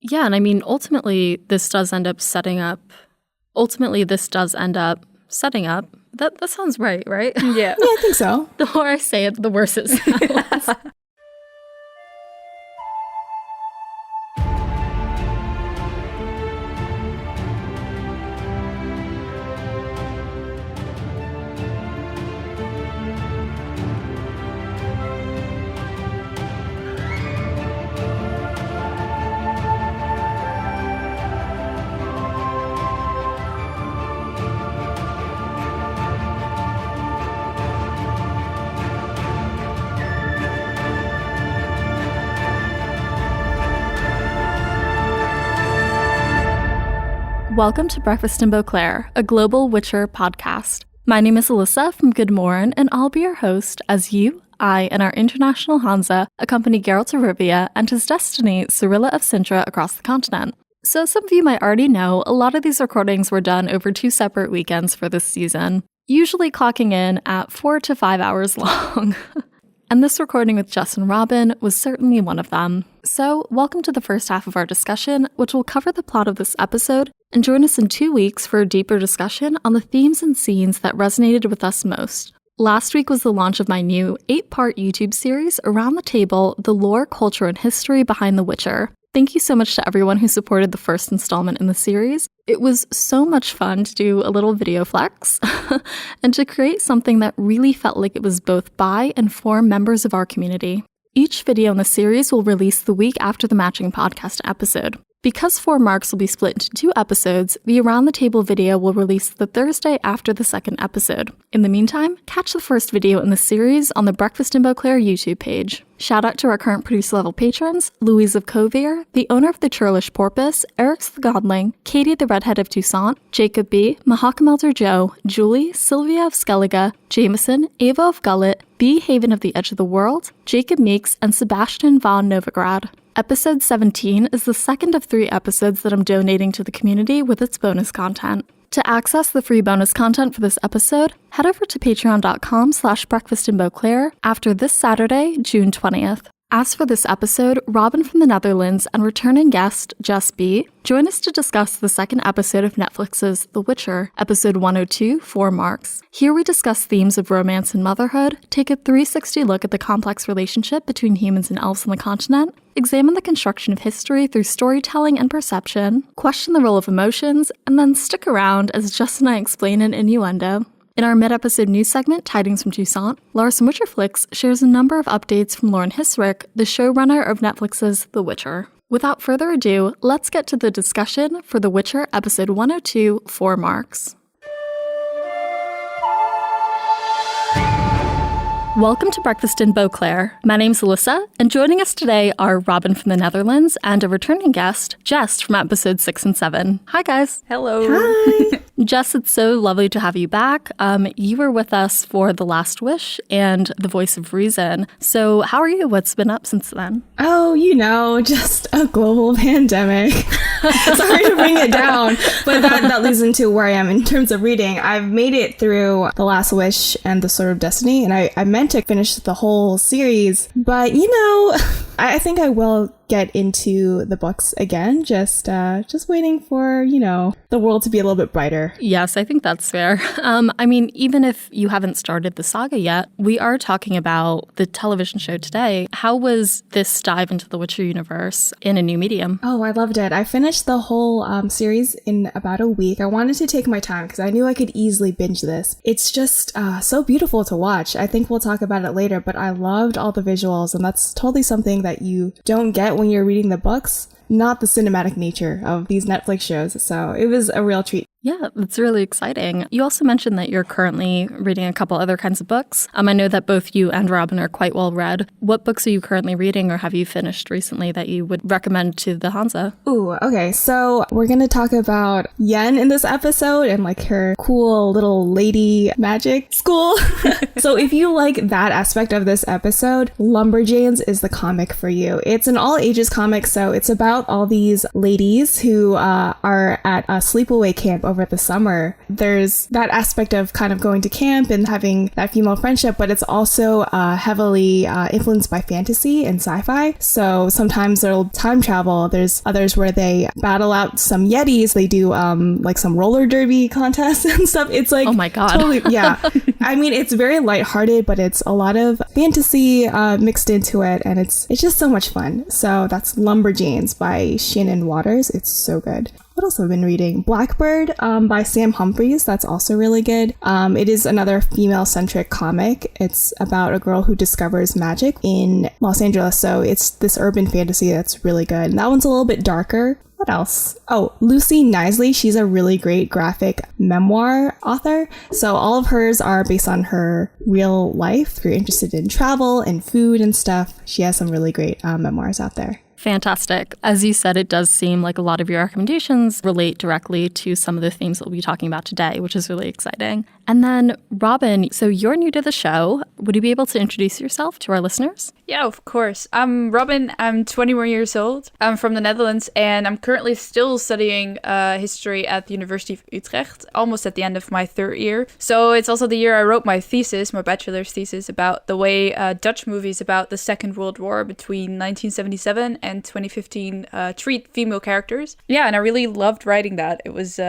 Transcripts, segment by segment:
Yeah, and I mean, ultimately, this does end up setting up. That sounds right? Yeah. Yeah, I think so. The more I say it, the worse it sounds. Welcome to Breakfast in Beauclair, a global Witcher podcast. My name is Alyssa from GoodMorhen, and I'll be your host as you, I, and our international hanza accompany Geralt of Rivia and his destiny, Cirilla of Cintra, across the continent. So as some of you might already know, a lot of these recordings were done over 2 separate weekends for this season, usually clocking in at 4 to 5 hours long. And this recording with Jess and Robin was certainly one of them. So, welcome to the first half of our discussion, which will cover the plot of this episode, and join us in 2 weeks for a deeper discussion on the themes and scenes that resonated with us most. Last week was the launch of my new 8-part YouTube series, Around the Table, the lore, culture, and history behind The Witcher. Thank you so much to everyone who supported the first installment in the series. It was so much fun to do a little video flex and to create something that really felt like it was both by and for members of our community. Each video in the series will release the week after the matching podcast episode. Because 4 Marks will be split into 2 episodes, the Around the Table video will release the Thursday after the second episode. In the meantime, catch the first video in the series on the Breakfast in Beauclair YouTube page. Shout out to our current producer-level patrons, Louise of Covier, the owner of the Churlish Porpoise, Eric's the Godling, Katie the Redhead of Toussaint, Jacob B, Mahakam Elder Joe, Julie, Sylvia of Skellige, Jameson, Ava of Gullet, B Haven of the Edge of the World, Jacob Meeks, and Sebastian von Novigrad. Episode 17 is the second of 3 episodes that I'm donating to the community with its bonus content. To access the free bonus content for this episode, head over to patreon.com/breakfastinbeauclair after this Saturday, June 20th. As for this episode, Robin from the Netherlands and returning guest, Jess B, join us to discuss the second episode of Netflix's The Witcher, episode 102, 4 Marks. Here we discuss themes of romance and motherhood, take a 360 look at the complex relationship between humans and elves on the continent, examine the construction of history through storytelling and perception, question the role of emotions, and then stick around as Jess and I explain an innuendo. In our mid-episode news segment, Tidings from Toussaint, Lars from Witcher Flicks shares a number of updates from Lauren Hissrich, the showrunner of Netflix's The Witcher. Without further ado, let's get to the discussion for The Witcher episode 102, 4 Marks. Welcome to Breakfast in Beauclair. My name's Alyssa, and joining us today are Robin from the Netherlands and a returning guest, Jess from episodes 6 and 7. Hi, guys. Hello. Hi. Jess, it's so lovely to have you back. You were with us for The Last Wish and The Voice of Reason. So how are you? What's been up since then? Oh, just a global pandemic. Sorry to bring it down, but that leads into where I am in terms of reading. I've made it through The Last Wish and The Sword of Destiny, and I meant to finish the whole series, but I think I will get into the books again, just waiting for, the world to be a little bit brighter. Yes, I think that's fair. Even if you haven't started the saga yet, we are talking about the television show today. How was this dive into the Witcher universe in a new medium? Oh, I loved it. I finished the whole series in about a week. I wanted to take my time because I knew I could easily binge this. It's just so beautiful to watch. I think we'll talk about it later, but I loved all the visuals, and that's totally something that you don't get when you're reading the books, not the cinematic nature of these Netflix shows. So it was a real treat. Yeah, it's really exciting. You also mentioned that you're currently reading a couple other kinds of books. I know that both you and Robin are quite well read. What books are you currently reading or have you finished recently that you would recommend to the Hanza? Ooh, okay. So we're going to talk about Yen in this episode and her cool little lady magic school. So if you like that aspect of this episode, Lumberjanes is the comic for you. It's an all ages comic. So it's about all these ladies who are at a sleepaway camp over over the summer. There's that aspect of kind of going to camp and having that female friendship, but it's also heavily influenced by fantasy and sci-fi. So sometimes there'll time travel. There's others where they battle out some yetis. They do like some roller derby contests and stuff. It's like, oh my God. Totally, yeah. I mean, it's very lighthearted, but it's a lot of fantasy mixed into it, and it's just so much fun. So that's Lumberjanes by Shannon Waters. It's so good. What else have I been reading? Blackbird by Sam Humphries. That's also really good. It is another female-centric comic. It's about a girl who discovers magic in Los Angeles. So it's this urban fantasy that's really good. And that one's a little bit darker. What else? Oh, Lucy Knisley. She's a really great graphic memoir author. So all of hers are based on her real life. If you're interested in travel and food and stuff, she has some really great memoirs out there. Fantastic. As you said, it does seem like a lot of your recommendations relate directly to some of the themes that we'll be talking about today, which is really exciting. And then, Robin, so you're new to the show. Would you be able to introduce yourself to our listeners? Yeah, of course. I'm Robin. I'm 21 years old. I'm from the Netherlands, and I'm currently still studying history at the University of Utrecht, almost at the end of my third year. So it's also the year I wrote my thesis, my bachelor's thesis, about the way Dutch movies about the Second World War between 1977 and 2015 treat female characters. Yeah, and I really loved writing that. It was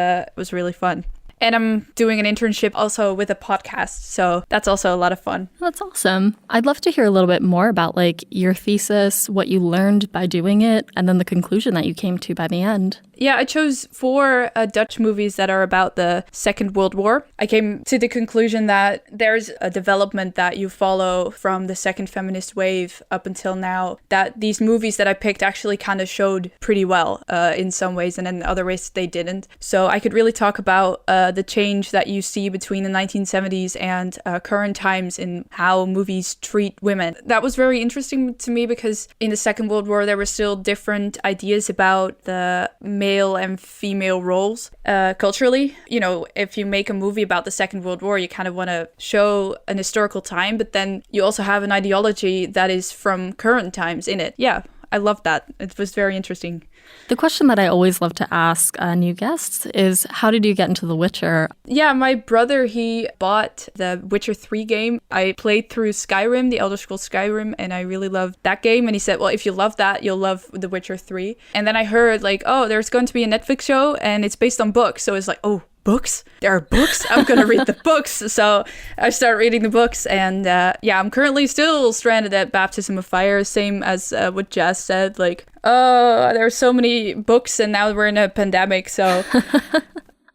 really fun. And I'm doing an internship also with a podcast, so that's also a lot of fun. That's awesome. I'd love to hear a little bit more about like your thesis, what you learned by doing it, and then the conclusion that you came to by the end. Yeah, I chose 4 Dutch movies that are about the Second World War. I came to the conclusion that there's a development that you follow from the second feminist wave up until now, that these movies that I picked actually kind of showed pretty well in some ways, and in other ways they didn't. So I could really talk about the change that you see between the 1970s and current times in how movies treat women. That was very interesting to me because in the Second World War there were still different ideas about the male and female roles culturally. You know, if you make a movie about the Second World War, you kind of want to show an historical time, but then you also have an ideology that is from current times in it. Yeah, I loved that. It was very interesting. The question that I always love to ask new guests is, how did you get into The Witcher? Yeah, my brother, he bought the Witcher 3 game. I played through Skyrim, the Elder Scrolls Skyrim, and I really loved that game. And he said, well, if you love that, you'll love The Witcher 3. And then I heard like, oh, there's going to be a Netflix show and it's based on books. So it's like, oh, books? There are books? I'm going to read the books. So I started reading the books, and yeah, I'm currently still stranded at Baptism of Fire, same as what Jess said, like, oh, there are so many books and now we're in a pandemic, so.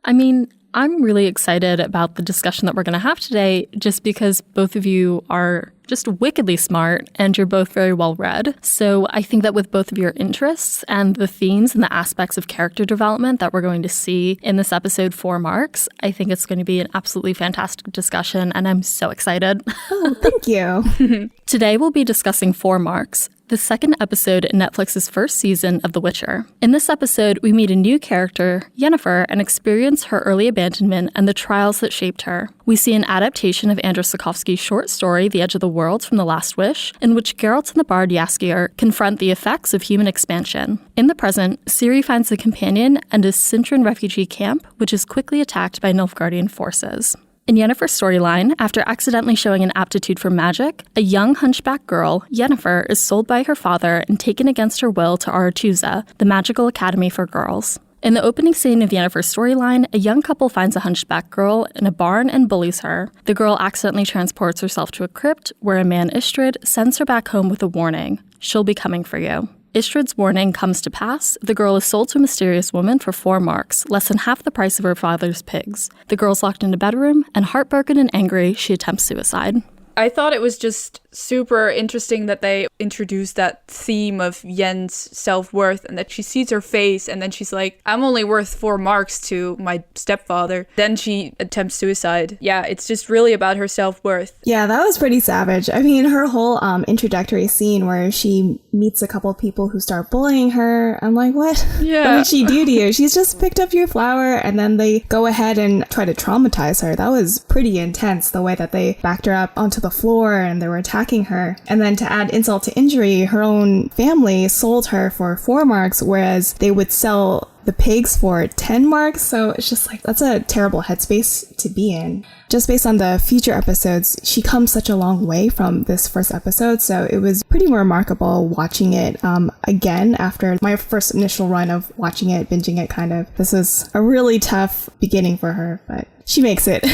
I mean, I'm really excited about the discussion that we're going to have today, just because both of you are just wickedly smart and you're both very well read. So I think that with both of your interests and the themes and the aspects of character development that we're going to see in this episode 4 Marks, I think it's going to be an absolutely fantastic discussion, and I'm so excited. Oh, thank you. Today we'll be discussing 4 Marks, the second episode in Netflix's first season of The Witcher. In this episode, we meet a new character, Yennefer, and experience her early abandonment and the trials that shaped her. We see an adaptation of Andrzej Sapkowski's short story, The Edge of the World from The Last Wish, in which Geralt and the bard Jaskier confront the effects of human expansion. In the present, Ciri finds a companion and a Cintran refugee camp, which is quickly attacked by Nilfgaardian forces. In Yennefer's storyline, after accidentally showing an aptitude for magic, a young hunchback girl, Yennefer, is sold by her father and taken against her will to Aretuza, the magical academy for girls. In the opening scene of Yennefer's storyline, a young couple finds a hunchback girl in a barn and bullies her. The girl accidentally transports herself to a crypt, where a man, Astrid, sends her back home with a warning: she'll be coming for you. Astrid's warning comes to pass. The girl is sold to a mysterious woman for 4 marks, less than half the price of her father's pigs. The girl's locked in a bedroom, and heartbroken and angry, she attempts suicide. I thought it was just super interesting that they introduced that theme of Yen's self-worth, and that she sees her face and then she's like, I'm only worth 4 marks to my stepfather. Then she attempts suicide. Yeah, it's just really about her self-worth. Yeah, that was pretty savage. I mean, her whole introductory scene where she meets a couple people who start bullying her. I'm like, what? Yeah. What did she do to you? She's just picked up your flower, and then they go ahead and try to traumatize her. That was pretty intense, the way that they backed her up onto the floor and they were attacking her. And then to add insult to injury, her own family sold her for 4 marks, whereas they would sell the pigs for 10 marks. So it's just like, that's a terrible headspace to be in. Just based on the future episodes, she comes such a long way from this first episode. So it was pretty remarkable watching it again after my first initial run of watching it, binging it kind of. This was a really tough beginning for her, but she makes it.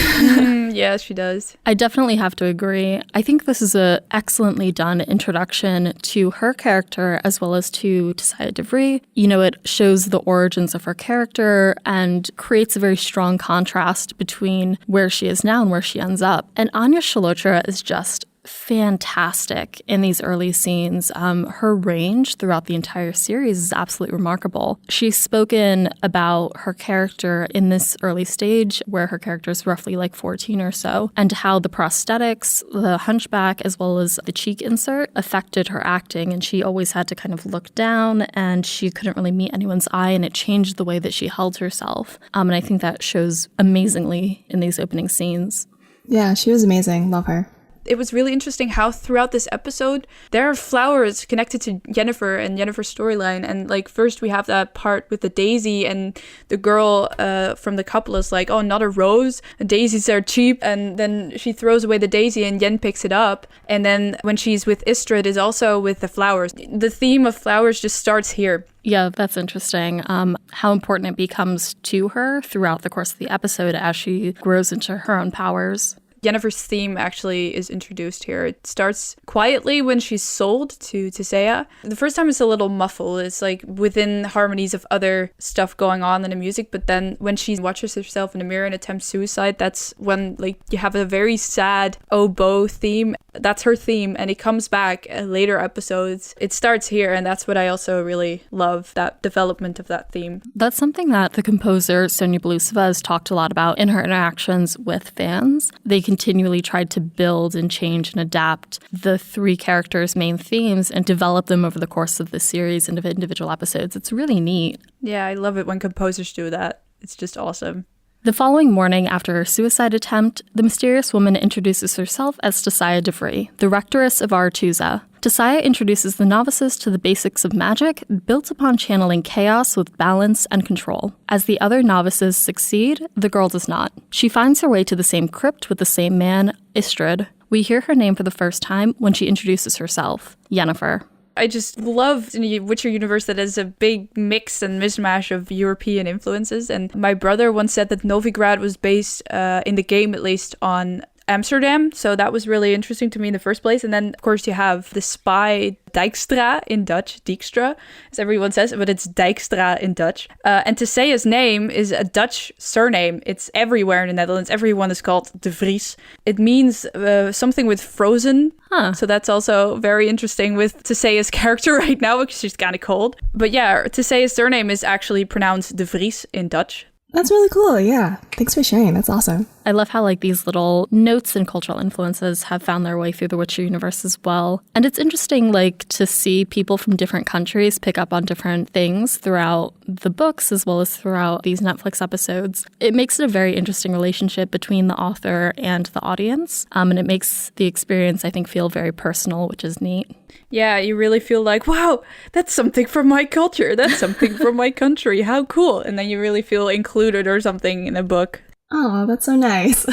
Yeah, she does. I definitely have to agree. I think this is a excellently done introduction to her character as well as to Tissaia de Vries. You know, it shows the origins of her character and creates a very strong contrast between where she is now and where she ends up. And Anya Chalotra is just fantastic in these early scenes. Her range throughout the entire series is absolutely remarkable. She's spoken about her character in this early stage, where her character is roughly like 14 or so, and how the prosthetics, the hunchback, as well as the cheek insert affected her acting. And she always had to kind of look down, and she couldn't really meet anyone's eye, and it changed the way that she held herself. And I think that shows amazingly in these opening scenes. Yeah, she was amazing. Love her. It was really interesting how throughout this episode, there are flowers connected to Yennefer and Yennefer's storyline. And like first we have that part with the daisy, and the girl from the couple is like, oh, not a rose. Daisies are cheap. And then she throws away the daisy and Yen picks it up. And then when she's with Astrid is also with the flowers. The theme of flowers just starts here. Yeah, that's interesting. How important it becomes to her throughout the course of the episode as she grows into her own powers. Yennefer's theme actually is introduced here. It starts quietly when she's sold to Tissaia. The first time it's a little muffled. It's like within harmonies of other stuff going on in the music. But then when she watches herself in the mirror and attempts suicide, that's when like you have a very sad oboe theme. That's her theme, and it comes back in later episodes. It starts here, and that's what I also really love, that development of that theme. That's something that the composer Sonia Belousova has talked a lot about in her interactions with fans. They continually tried to build and change and adapt the three characters' main themes and develop them over the course of the series and of individual episodes. It's really neat. Yeah, I love it when composers do that. It's just awesome. The following morning, after her suicide attempt, the mysterious woman introduces herself as Tissaia de Vries, the rectoress of Aretuza. Tissaia introduces the novices to the basics of magic, built upon channeling chaos with balance and control. As the other novices succeed, the girl does not. She finds her way to the same crypt with the same man, Astrid. We hear her name for the first time when she introduces herself, Yennefer. I just love in the Witcher universe that is a big mix and mishmash of European influences. And my brother once said that Novigrad was based, in the game at least, on Amsterdam. So that was really interesting to me in the first place. And then, of course, you have the spy Dijkstra in Dutch, Dijkstra, as everyone says, but it's Dijkstra in Dutch. And Tissaia's name is a Dutch surname. It's everywhere in the Netherlands. Everyone is called de Vries. It means something with frozen. So that's also very interesting with Tissaia's character right now, because she's kind of cold. But yeah, Tissaia's surname is actually pronounced de Vries in Dutch. That's really cool. Yeah. Thanks for sharing. That's awesome. I love how like these little notes and cultural influences have found their way through the Witcher universe as well. And it's interesting like to see people from different countries pick up on different things throughout the books as well as throughout these Netflix episodes. It makes it a very interesting relationship between the author and the audience. And it makes the experience, I think, feel very personal, which is neat. Yeah, you really feel like, wow, that's something from my culture. That's something from my country. How cool. And then you really feel included or something in a book. Oh, that's so nice.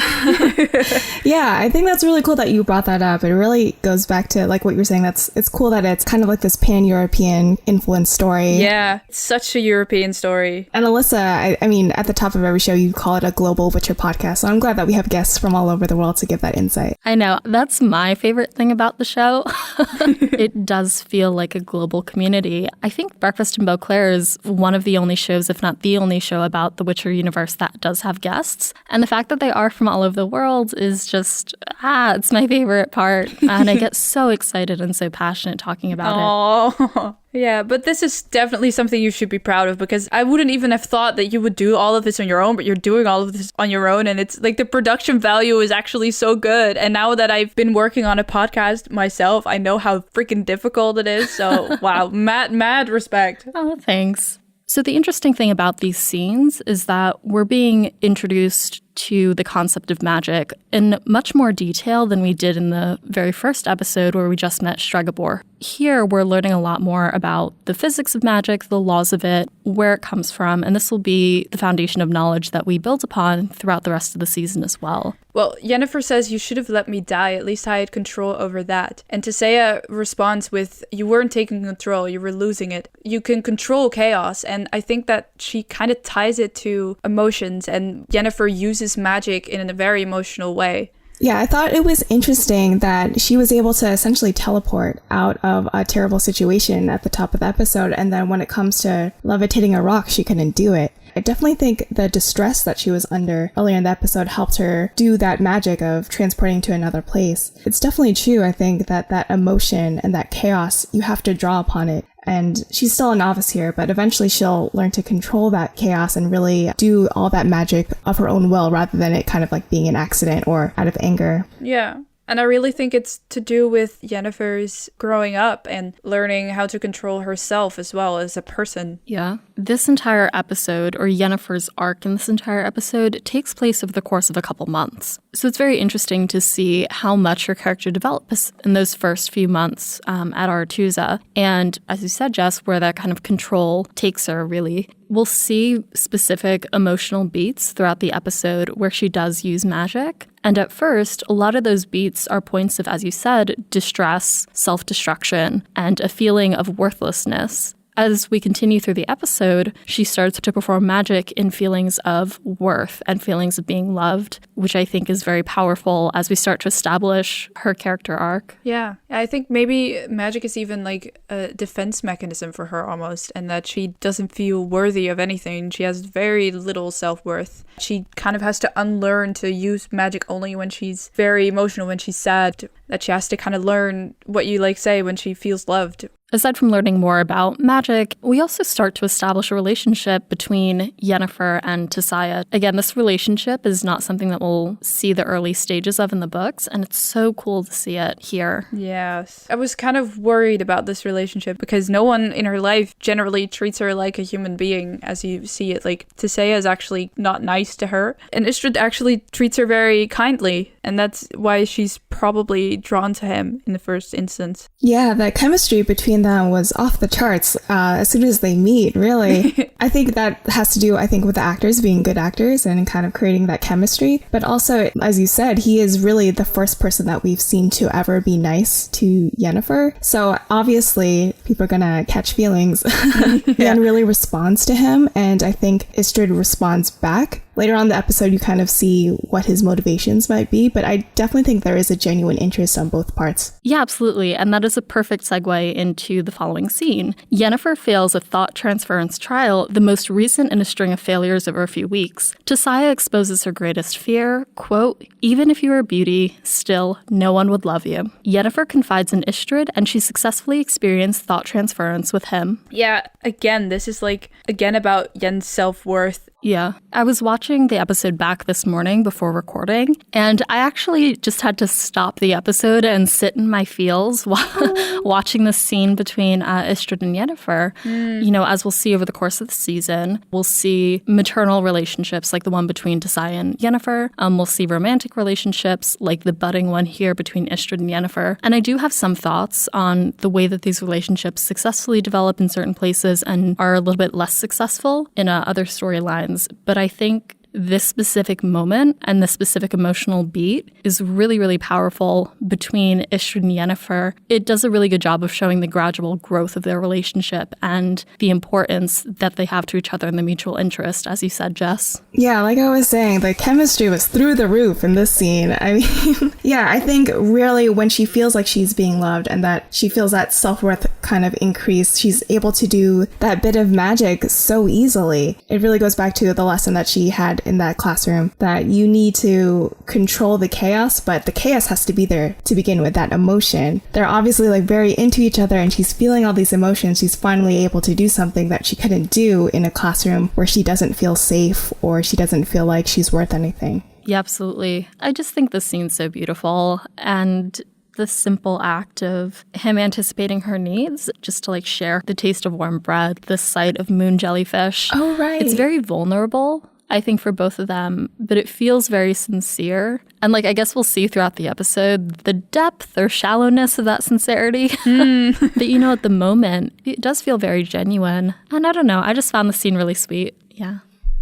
Yeah, I think that's really cool that you brought that up. It really goes back to like what you're saying. It's cool that it's kind of like this pan-European influence story. Yeah, it's such a European story. And Alyssa, I mean, at the top of every show, you call it a global Witcher podcast. So I'm glad that we have guests from all over the world to give that insight. I know. That's my favorite thing about the show. It does feel like a global community. I think Breakfast in Beauclair is one of the only shows, if not the only show about the Witcher universe that does have guests. And the fact that they are from all over the world is just, it's my favorite part. And I get so excited and so passionate talking about it. Yeah, but this is definitely something you should be proud of, because I wouldn't even have thought that you would do all of this on your own, but you're doing all of this on your own. And it's like the production value is actually so good. And now that I've been working on a podcast myself, I know how freaking difficult it is. So wow, mad respect. Oh, thanks. So the interesting thing about these scenes is that we're being introduced to the concept of magic in much more detail than we did in the very first episode where we just met Stregobor. Here, we're learning a lot more about the physics of magic, the laws of it, where it comes from, and this will be the foundation of knowledge that we build upon throughout the rest of the season as well. Well, Yennefer says, "You should have let me die. At least I had control over that." And Tissaia responds with, "You weren't taking control. You were losing it. You can control chaos." And I think that she kind of ties it to emotions, and Yennefer uses magic in a very emotional way. Yeah, I thought it was interesting that she was able to essentially teleport out of a terrible situation at the top of the episode, and then when it comes to levitating a rock, she couldn't do it. I definitely think the distress that she was under earlier in the episode helped her do that magic of transporting to another place. It's definitely true, I think, that emotion and that chaos, you have to draw upon it. And she's still a novice here, but eventually she'll learn to control that chaos and really do all that magic of her own will rather than it kind of like being an accident or out of anger. Yeah. And I really think it's to do with Yennefer's growing up and learning how to control herself as well as a person. Yeah. This entire episode, or Yennefer's arc in this entire episode, takes place over the course of a couple months. So it's very interesting to see how much her character develops in those first few months at Aretuza. And as you said, Jess, where that kind of control takes her, really. We'll see specific emotional beats throughout the episode where she does use magic. And at first, a lot of those beats are points of, as you said, distress, self-destruction, and a feeling of worthlessness. As we continue through the episode, she starts to perform magic in feelings of worth and feelings of being loved, which I think is very powerful as we start to establish her character arc. Yeah, I think maybe magic is even like a defense mechanism for her almost, and that she doesn't feel worthy of anything. She has very little self-worth. She kind of has to unlearn to use magic only when she's very emotional, when she's sad, that she has to kind of learn what you say when she feels loved. Aside from learning more about magic, we also start to establish a relationship between Yennefer and Tissaia. Again, this relationship is not something that we'll see the early stages of in the books, and it's so cool to see it here. Yes. I was kind of worried about this relationship because no one in her life generally treats her like a human being as you see it. Tissaia is actually not nice to her, and Astrid actually treats her very kindly, and that's why she's probably drawn to him in the first instance. Yeah, that chemistry between them was off the charts as soon as they meet, really. I think that has to do, with the actors being good actors and kind of creating that chemistry. But also, as you said, he is really the first person that we've seen to ever be nice to Yennefer. So obviously, people are going to catch feelings and really responds to him. And I think Astrid responds back. Later on in the episode, you kind of see what his motivations might be, but I definitely think there is a genuine interest on both parts. Yeah, absolutely. And that is a perfect segue into the following scene. Yennefer fails a thought transference trial, the most recent in a string of failures over a few weeks. Tissaia exposes her greatest fear, quote, "Even if you were a beauty, still, no one would love you." Yennefer confides in Astrid, and she successfully experienced thought transference with him. Yeah, again, this is about Yen's self-worth. Yeah. I was watching the episode back this morning before recording, and I actually just had to stop the episode and sit in my feels while watching this scene between Astrid and Yennefer. You know, as we'll see over the course of the season, we'll see maternal relationships like the one between Tissaia and Yennefer. We'll see romantic relationships like the budding one here between Astrid and Yennefer. And I do have some thoughts on the way that these relationships successfully develop in certain places and are a little bit less successful in other storylines. But I think this specific moment and the specific emotional beat is really, really powerful between Astrid and Yennefer. It does a really good job of showing the gradual growth of their relationship and the importance that they have to each other and the mutual interest, as you said, Jess. Yeah, like I was saying, the chemistry was through the roof in this scene. I mean, yeah, I think really when she feels like she's being loved and that she feels that self-worth kind of increase, she's able to do that bit of magic so easily. It really goes back to the lesson that she had in that classroom, that you need to control the chaos, but the chaos has to be there to begin with, that emotion. They're obviously very into each other and she's feeling all these emotions. She's finally able to do something that she couldn't do in a classroom where she doesn't feel safe or she doesn't feel like she's worth anything. Yeah, absolutely. I just think this scene's so beautiful, and the simple act of him anticipating her needs, just to share the taste of warm bread, the sight of moon jellyfish. Oh, right. It's very vulnerable. I think, for both of them, but it feels very sincere. And like, I guess we'll see throughout the episode the depth or shallowness of that sincerity. But you know, at the moment, it does feel very genuine. And I don't know, I just found the scene really sweet. Yeah.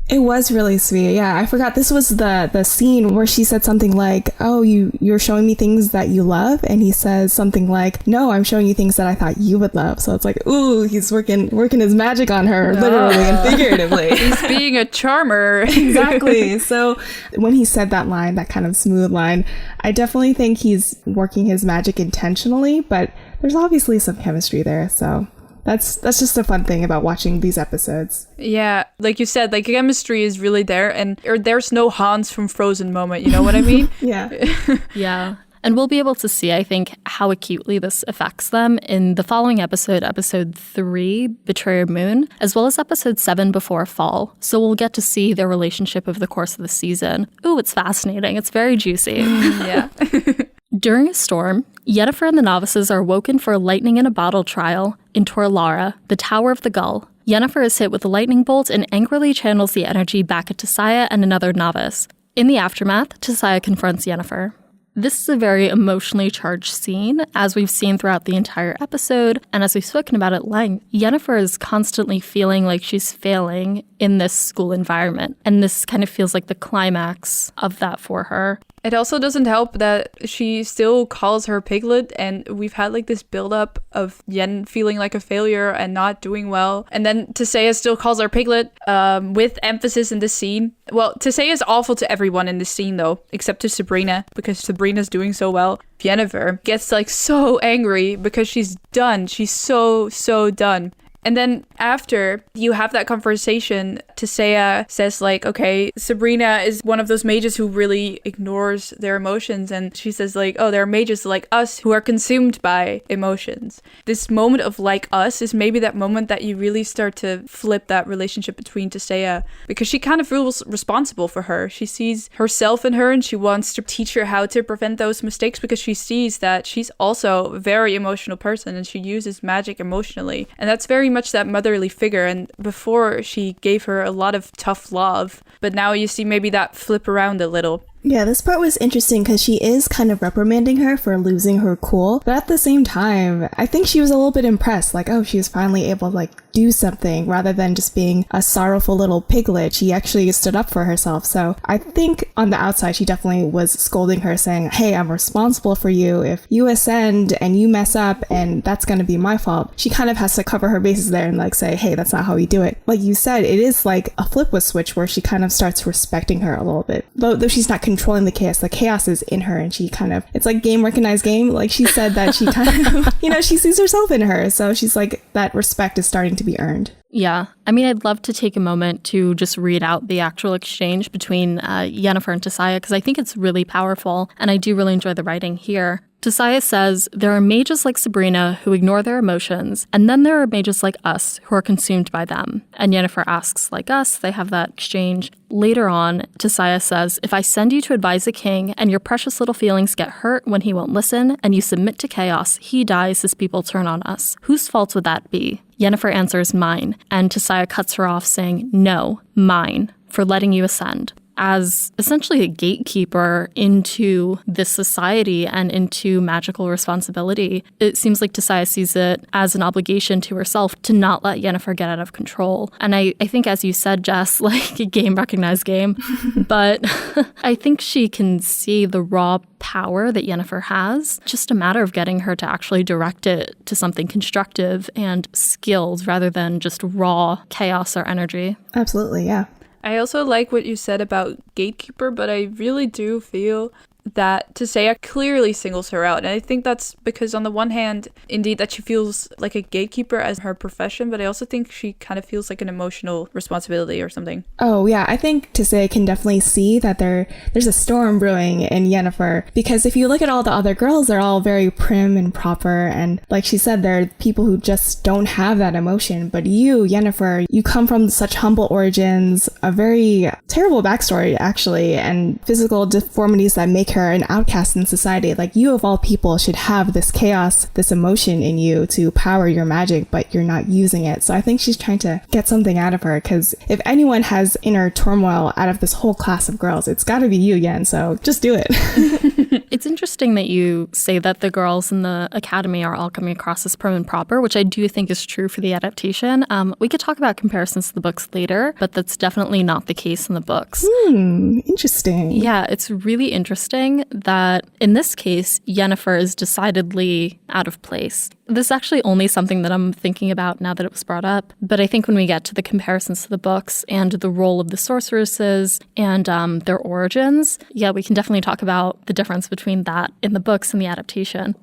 It was really sweet. Yeah, I forgot this was the scene where she said something like, oh, you're showing me things that you love. And he says something like, no, I'm showing you things that I thought you would love. So it's like, ooh, he's working his magic on her, literally and figuratively. He's being a charmer. Exactly. So when he said that line, that kind of smooth line, I definitely think he's working his magic intentionally, but there's obviously some chemistry there. So that's just a fun thing about watching these episodes. Yeah, like you said, like chemistry is really there, and there's no Hans from Frozen moment, you know what I mean? Yeah. Yeah. And we'll be able to see, I think, how acutely this affects them in the following episode, episode 3, Betrayer Moon, as well as episode 7, Before Fall. So we'll get to see their relationship over the course of the season. Ooh, it's fascinating. It's very juicy. Yeah. During a storm, Yennefer and the novices are woken for a lightning in a bottle trial in Torlara, the Tower of the Gull. Yennefer is hit with a lightning bolt and angrily channels the energy back at Tissaia and another novice. In the aftermath, Tissaia confronts Yennefer. This is a very emotionally charged scene, as we've seen throughout the entire episode, and as we've spoken about at length. Yennefer is constantly feeling like she's failing in this school environment, and this kind of feels like the climax of that for her. It also doesn't help that she still calls her Piglet, and we've had like this buildup of Yen feeling like a failure and not doing well. And then Tissaia still calls her Piglet, with emphasis in this scene. Well, Tissaia is awful to everyone in this scene though, except to Sabrina, because Sabrina's doing so well. Yennefer gets like so angry because she's done. She's so done. And then after you have that conversation, Tissaia says like, okay, Sabrina is one of those mages who really ignores their emotions. And she says like, oh, there are mages like us who are consumed by emotions. This moment of like us is maybe that moment that you really start to flip that relationship between Tissaia, because she kind of feels responsible for her. She sees herself in her and she wants to teach her how to prevent those mistakes, because she sees that she's also a very emotional person and she uses magic emotionally. And that's very much that motherly figure, and before she gave her a lot of tough love, but now you see maybe that flip around a little. Yeah, this part was interesting because she is kind of reprimanding her for losing her cool. But at the same time, I think she was a little bit impressed. Like, oh, she was finally able to like do something rather than just being a sorrowful little piglet. She actually stood up for herself. So I think on the outside, she definitely was scolding her, saying, hey, I'm responsible for you. If you ascend and you mess up, and that's going to be my fault. She kind of has to cover her bases there and like say, hey, that's not how we do it. Like you said, it is like a flip with switch where she kind of starts respecting her a little bit. Though she's not controlling the chaos is in her, and she kind of, it's like game recognized game. Like she said that she kind of, you know, she sees herself in her. So she's like, that respect is starting to be earned. Yeah. I mean, I'd love to take a moment to just read out the actual exchange between Yennefer and Tissaia, because I think it's really powerful, and I do really enjoy the writing here. Tissaia says, there are mages like Sabrina who ignore their emotions, and then there are mages like us who are consumed by them. And Yennefer asks, like us, they have that exchange. Later on, Tissaia says, if I send you to advise a king and your precious little feelings get hurt when he won't listen, and you submit to chaos, he dies as people turn on us. Whose fault would that be? Yennefer answers, mine, and Tissaia cuts her off saying, no, mine, for letting you ascend. As essentially a gatekeeper into this society and into magical responsibility, it seems like Tissaia sees it as an obligation to herself to not let Yennefer get out of control. And I think, as you said, Jess, like a game recognized game, but I think she can see the raw power that Yennefer has. Just a matter of getting her to actually direct it to something constructive and skilled rather than just raw chaos or energy. Absolutely, yeah. I also like what you said about gatekeeper, but I really do feel that Tissaia clearly singles her out. And I think that's because on the one hand, indeed, that she feels like a gatekeeper as her profession, but I also think she kind of feels like an emotional responsibility or something. Oh, yeah. I think Tissaia can definitely see that there's a storm brewing in Yennefer, because if you look at all the other girls, they're all very prim and proper. And like she said, there are people who just don't have that emotion. But you, Yennefer, you come from such humble origins, a very terrible backstory, actually, and physical deformities that make her an outcast in society. Like, you of all people should have this chaos, this emotion in you to power your magic, but you're not using it. So I think she's trying to get something out of her, because if anyone has inner turmoil out of this whole class of girls, it's got to be you, Yen. So just do it. It's interesting that you say that the girls in the academy are all coming across as prim and proper, which I do think is true for the adaptation. We could talk about comparisons to the books later, but that's definitely not the case in the books. Interesting. Yeah, it's really interesting that in this case, Yennefer is decidedly out of place. This is actually only something that I'm thinking about now that it was brought up. But I think when we get to the comparisons to the books and the role of the sorceresses and their origins, yeah, we can definitely talk about the difference between that in the books and the adaptation.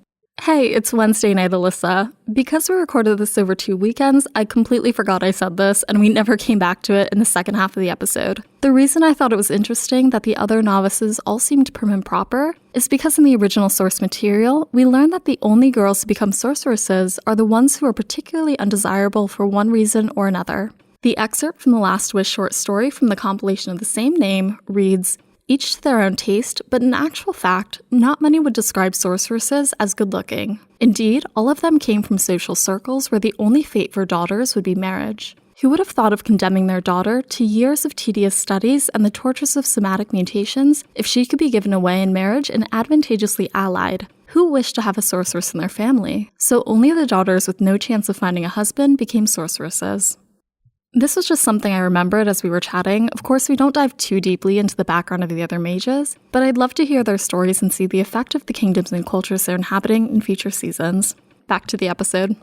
Hey, it's Wednesday night, Alyssa. Because we recorded this over 2 weekends, I completely forgot I said this, and we never came back to it in the second half of the episode. The reason I thought it was interesting that the other novices all seemed prim and proper is because in the original source material, we learned that the only girls to become sorceresses are the ones who are particularly undesirable for one reason or another. The excerpt from the Last Wish short story from the compilation of the same name reads, "Each to their own taste, but in actual fact, not many would describe sorceresses as good-looking. Indeed, all of them came from social circles where the only fate for daughters would be marriage. Who would have thought of condemning their daughter to years of tedious studies and the tortures of somatic mutations if she could be given away in marriage and advantageously allied? Who wished to have a sorceress in their family? So only the daughters with no chance of finding a husband became sorceresses." This was just something I remembered as we were chatting. Of course, we don't dive too deeply into the background of the other mages, but I'd love to hear their stories and see the effect of the kingdoms and cultures they're inhabiting in future seasons. Back to the episode.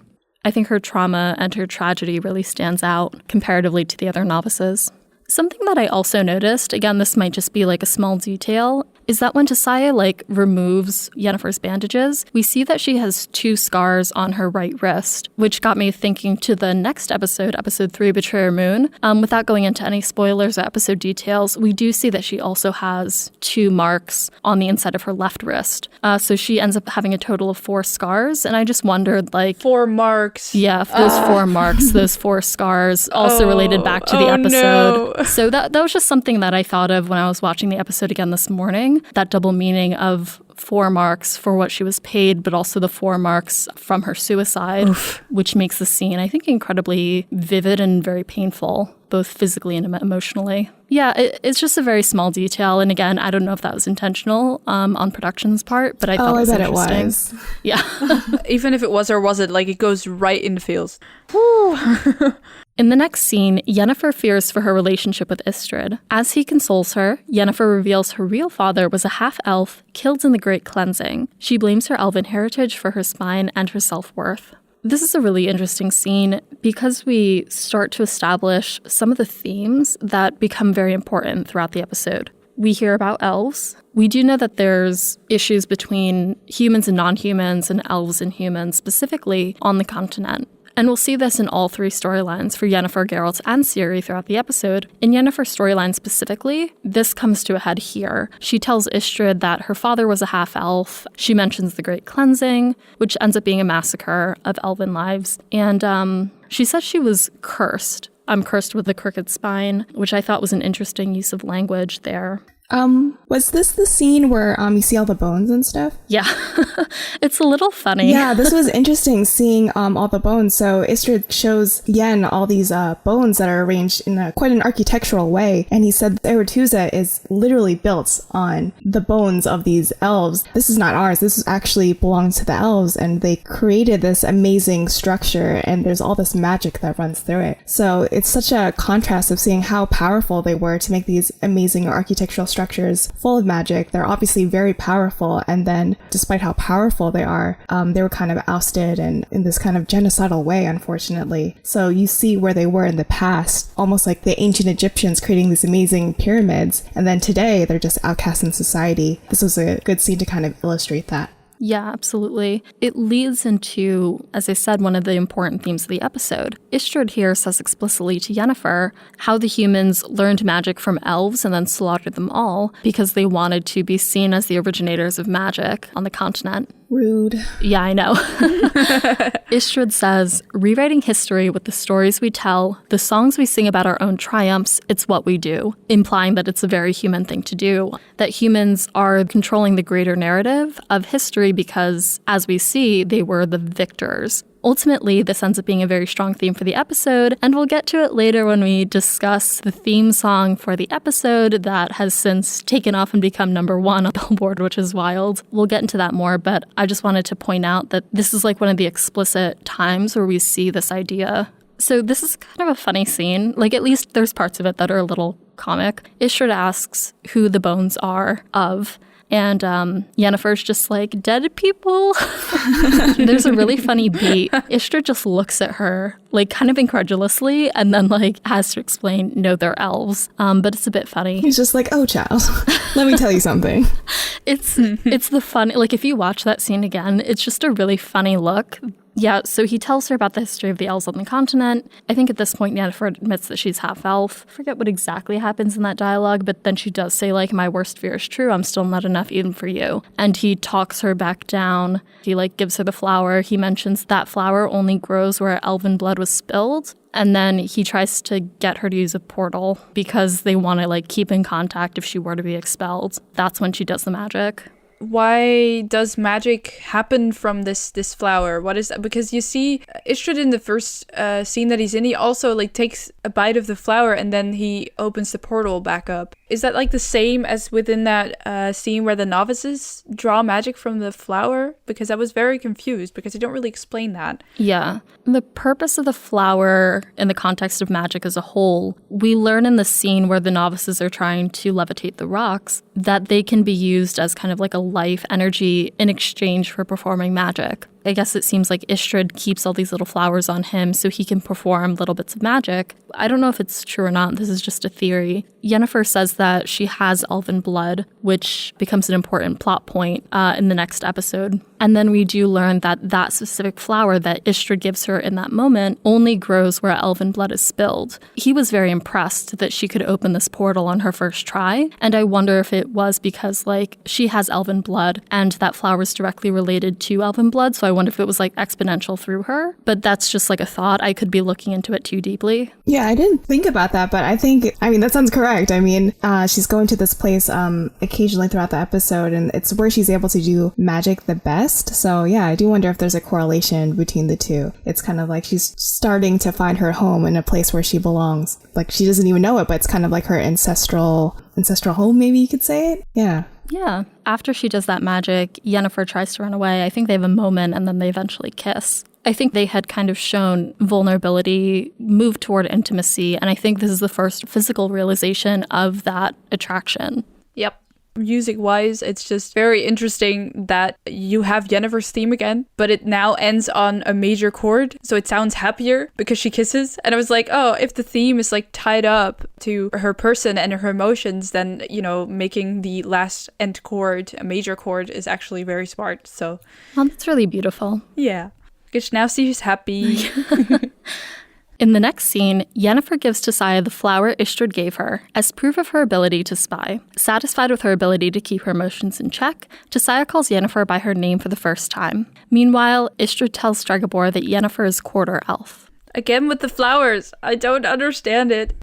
I think her trauma and her tragedy really stands out comparatively to the other novices. Something that I also noticed, again, this might just be like a small detail, is that when Tissaia removes Yennefer's bandages, we see that she has 2 scars on her right wrist, which got me thinking to the next episode, episode 3, Betrayer Moon. Without going into any spoilers or episode details, we do see that she also has 2 marks on the inside of her left wrist. So she ends up having a total of 4 scars, and I just wondered, 4 marks. Yeah, those 4 marks, those 4 scars, also related back to the episode. No. So that was just something that I thought of when I was watching the episode again this morning. That double meaning of 4 marks for what she was paid, but also the 4 marks from her suicide, which makes the scene, I think, incredibly vivid and very painful, both physically and emotionally. Yeah, it's just a very small detail. And again, I don't know if that was intentional on production's part, but I thought it was interesting. It was. Yeah. Even if it was or was it, it goes right in the feels. In the next scene, Yennefer fears for her relationship with Astrid. As he consoles her, Yennefer reveals her real father was a half-elf killed in the Great Cleansing. She blames her elven heritage for her spine and her self-worth. This is a really interesting scene because we start to establish some of the themes that become very important throughout the episode. We hear about elves. We do know that there's issues between humans and non-humans and elves and humans, specifically on the continent. And we'll see this in all 3 storylines for Yennefer, Geralt, and Ciri throughout the episode. In Yennefer's storyline specifically, this comes to a head here. She tells Astrid that her father was a half-elf. She mentions the Great Cleansing, which ends up being a massacre of elven lives. And she says she was cursed. I'm cursed with a crooked spine, which I thought was an interesting use of language there. Was this the scene where you see all the bones and stuff? Yeah, it's a little funny. Yeah, this was interesting seeing all the bones. So Astrid shows Yen all these bones that are arranged in quite an architectural way, and he said Aretusa is literally built on the bones of these elves. This is not ours. This actually belongs to the elves, and they created this amazing structure, and there's all this magic that runs through it. So it's such a contrast of seeing how powerful they were to make these amazing architectural structures full of magic. They're obviously very powerful, and then despite how powerful they are, they were kind of ousted and in this kind of genocidal way, unfortunately. So you see where they were in the past, almost like the ancient Egyptians creating these amazing pyramids, and then today they're just outcasts in society. This was a good scene to kind of illustrate that. Yeah, absolutely. It leads into, as I said, one of the important themes of the episode. Astrid here says explicitly to Yennefer how the humans learned magic from elves and then slaughtered them all because they wanted to be seen as the originators of magic on the continent. Rude. Yeah, I know. Istrid says, rewriting history with the stories we tell, the songs we sing about our own triumphs, it's what we do, implying that it's a very human thing to do, that humans are controlling the greater narrative of history because, as we see, they were the victors. Ultimately, this ends up being a very strong theme for the episode, and we'll get to it later when we discuss the theme song for the episode that has since taken off and become number 1 on Billboard, which is wild. We'll get into that more, but I just wanted to point out that this is like one of the explicit times where we see this idea. So this is kind of a funny scene. Like, at least there's parts of it that are a little comic. Istrid asks who the bones are of. And Yennefer's just like, dead people? There's a really funny beat. Istrid just looks at her, like, kind of incredulously, and then, like, has to explain, no, they're elves. But it's a bit funny. He's just like, oh, child, let me tell you something. It's the fun, like, if you watch that scene again, it's just a really funny look. Yeah, so he tells her about the history of the elves on the continent. I think at this point, Yennefer admits that she's half-elf. I forget what exactly happens in that dialogue, but then she does say, like, my worst fear is true. I'm still not enough even for you. And he talks her back down. He, like, gives her the flower. He mentions that flower only grows where elven blood was spilled. And then he tries to get her to use a portal because they want to, like, keep in contact if she were to be expelled. That's when she does the magic. Why does magic happen from this flower? What is that? Because you see Istrid in the first scene that he's in, he also like takes a bite of the flower and then he opens the portal back up. Is that like the same as within that scene where the novices draw magic from the flower? Because I was very confused because they don't really explain that. Yeah. The purpose of the flower in the context of magic as a whole, we learn in the scene where the novices are trying to levitate the rocks that they can be used as kind of like a life energy in exchange for performing magic. I guess it seems like Istrid keeps all these little flowers on him so he can perform little bits of magic. I don't know if it's true or not. This is just a theory. Yennefer says that she has elven blood, which becomes an important plot point in the next episode. And then we do learn that that specific flower that Istrid gives her in that moment only grows where elven blood is spilled. He was very impressed that she could open this portal on her first try. And I wonder if it was because, like, she has elven blood and that flower is directly related to elven blood. So I wonder if it was like exponential through her, but that's just like a thought. I could be looking into it too deeply. Yeah, I didn't think about that, but I mean, that sounds correct. I mean, she's going to this place occasionally throughout the episode, and it's where she's able to do magic the best. So yeah, I do wonder if there's a correlation between the two. It's kind of like she's starting to find her home in a place where she belongs. Like, she doesn't even know it, but it's kind of like her ancestral home, maybe you could say it. Yeah. Yeah. After she does that magic, Yennefer tries to run away. I think they have a moment and then they eventually kiss. I think they had kind of shown vulnerability, moved toward intimacy, and I think this is the first physical realization of that attraction. Yep. Music-wise, it's just very interesting that you have Yennefer's theme again, but it now ends on a major chord, so it sounds happier because she kisses. And I was like, oh, if the theme is like tied up to her person and her emotions, then, you know, making the last end chord a major chord is actually very smart. So, that's really beautiful. Yeah, because now she's happy. In the next scene, Yennefer gives to Saya the flower Istrid gave her as proof of her ability to spy. Satisfied with her ability to keep her emotions in check, Saya calls Yennefer by her name for the first time. Meanwhile, Istrid tells Stregobor that Yennefer is quarter elf. Again with the flowers. I don't understand it.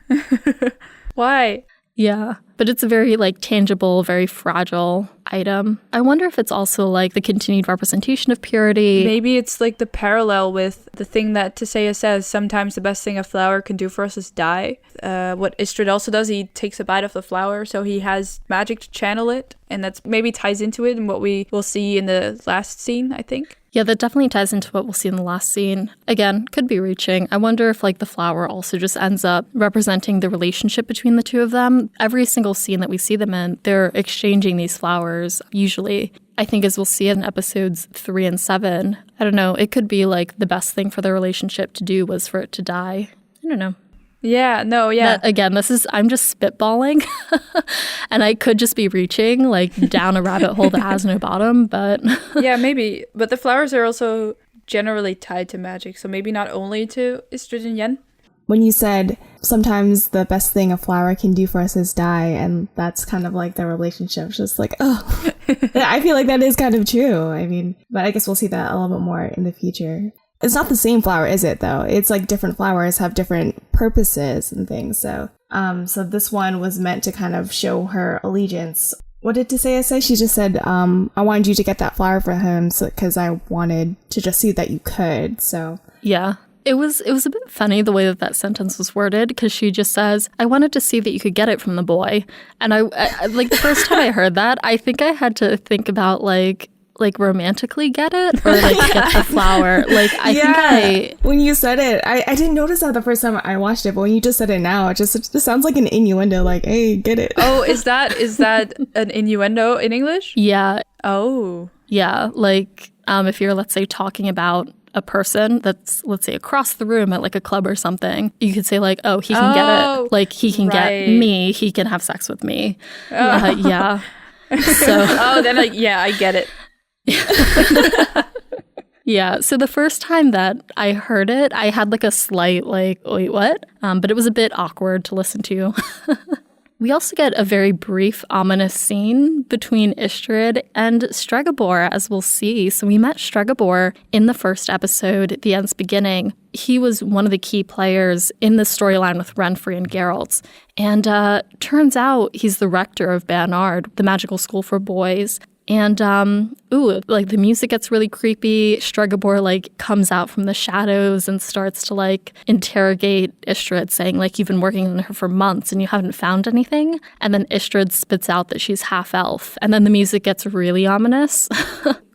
Why? Yeah, but it's a very, like, tangible, very fragile item. I wonder if it's also, like, the continued representation of purity. Maybe it's, like, the parallel with the thing that Tisea says, sometimes the best thing a flower can do for us is die. What Istrid also does, he takes a bite of the flower, so he has magic to channel it, and that's maybe ties into it and what we will see in the last scene, I think. Yeah, that definitely ties into what we'll see in the last scene. Again, could be reaching. I wonder if, like, the flower also just ends up representing the relationship between the two of them. Every single scene that we see them in, they're exchanging these flowers, usually. I think as we'll see in episodes 3 and 7, I don't know, it could be, like, the best thing for their relationship to do was for it to die. I don't know. Yeah, no, yeah. That, again, I'm just spitballing, and I could just be reaching, like, down a rabbit hole that has no bottom, but... Yeah, maybe. But the flowers are also generally tied to magic, so maybe not only to Istrid and Yen. When you said sometimes the best thing a flower can do for us is die, and that's kind of like the relationship. Just like, oh, I feel like that is kind of true. I mean, but I guess we'll see that a little bit more in the future. It's not the same flower, is it, though? It's like different flowers have different purposes and things. So this one was meant to kind of show her allegiance. What did Tissaia say? She just said, I wanted you to get that flower for him because I wanted to just see that you could. So yeah. It was a bit funny the way that sentence was worded, because she just says, I wanted to see that you could get it from the boy. And I like, the first time I heard that, I think I had to think about like romantically get it, or like get the flower. Like, I think when you said it, I didn't notice that the first time I watched it, but when you just said it now, it just sounds like an innuendo, like, hey, get it. Oh, is that an innuendo in English? Yeah. Oh. Yeah, like if you're, let's say, talking about a person that's, let's say, across the room at like a club or something, you could say like, oh, he can get it. Like, he can get me. He can have sex with me. Yeah. So. Oh, then I get it. Yeah. So the first time that I heard it, I had like a slight like, wait, what? But it was a bit awkward to listen to. We also get a very brief, ominous scene between Istrid and Stregobor, as we'll see. So we met Stregobor in the first episode, The End's Beginning. He was one of the key players in the storyline with Renfri and Geralt. And turns out he's the rector of Banard, the magical school for boys. And, like the music gets really creepy. Stregobor like comes out from the shadows and starts to like interrogate Istrid, saying like, you've been working on her for months and you haven't found anything. And then Istrid spits out that she's half elf. And then the music gets really ominous.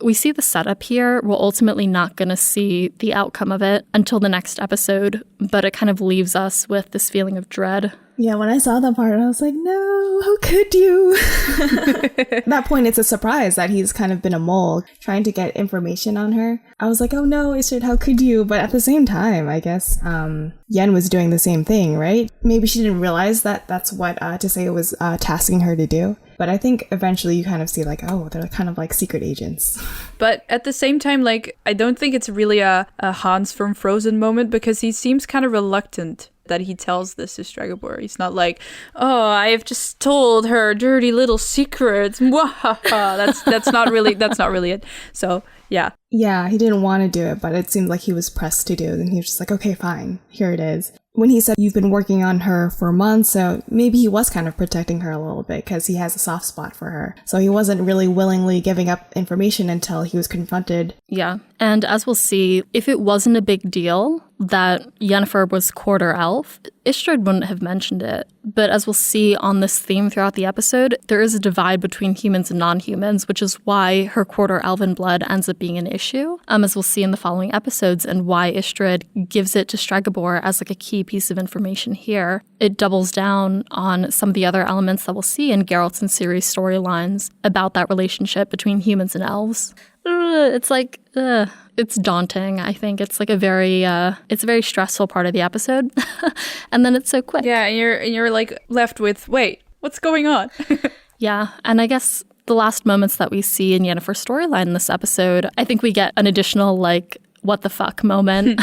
We see the setup here. We're ultimately not going to see the outcome of it until the next episode, but it kind of leaves us with this feeling of dread. Yeah, when I saw that part, I was like, no, how could you? At that point, it's a surprise that he's kind of been a mole trying to get information on her. I was like, oh no, Istrid, how could you? But at the same time, I guess Yen was doing the same thing, right? Maybe she didn't realize that that's what Tissaia was tasking her to do. But I think eventually you kind of see like, oh, they're kind of like secret agents. But at the same time, like, I don't think it's really a Hans from Frozen moment, because he seems kind of reluctant that he tells this to Stregobor. He's not like, oh, I have just told her dirty little secrets. That's not really it. So yeah. Yeah, he didn't want to do it, but it seemed like he was pressed to do it. And he was just like, okay, fine, here it is. When he said you've been working on her for months, so maybe he was kind of protecting her a little bit because he has a soft spot for her. So he wasn't really willingly giving up information until he was confronted. Yeah. And as we'll see, if it wasn't a big deal that Yennefer was quarter elf, Istrid wouldn't have mentioned it. But as we'll see on this theme throughout the episode, there is a divide between humans and non-humans, which is why her quarter elven blood ends up being an issue, as we'll see in the following episodes, and why Istrid gives it to Stregobor as like a key piece of information here. It doubles down on some of the other elements that we'll see in Geralt's and Ciri's storylines about that relationship between humans and elves. It's like, it's daunting. I think it's like it's a very stressful part of the episode. And then it's so quick. Yeah, and you're like left with, wait, what's going on? Yeah, and I guess the last moments that we see in Yennefer's storyline in this episode, I think we get an additional like, what the fuck moment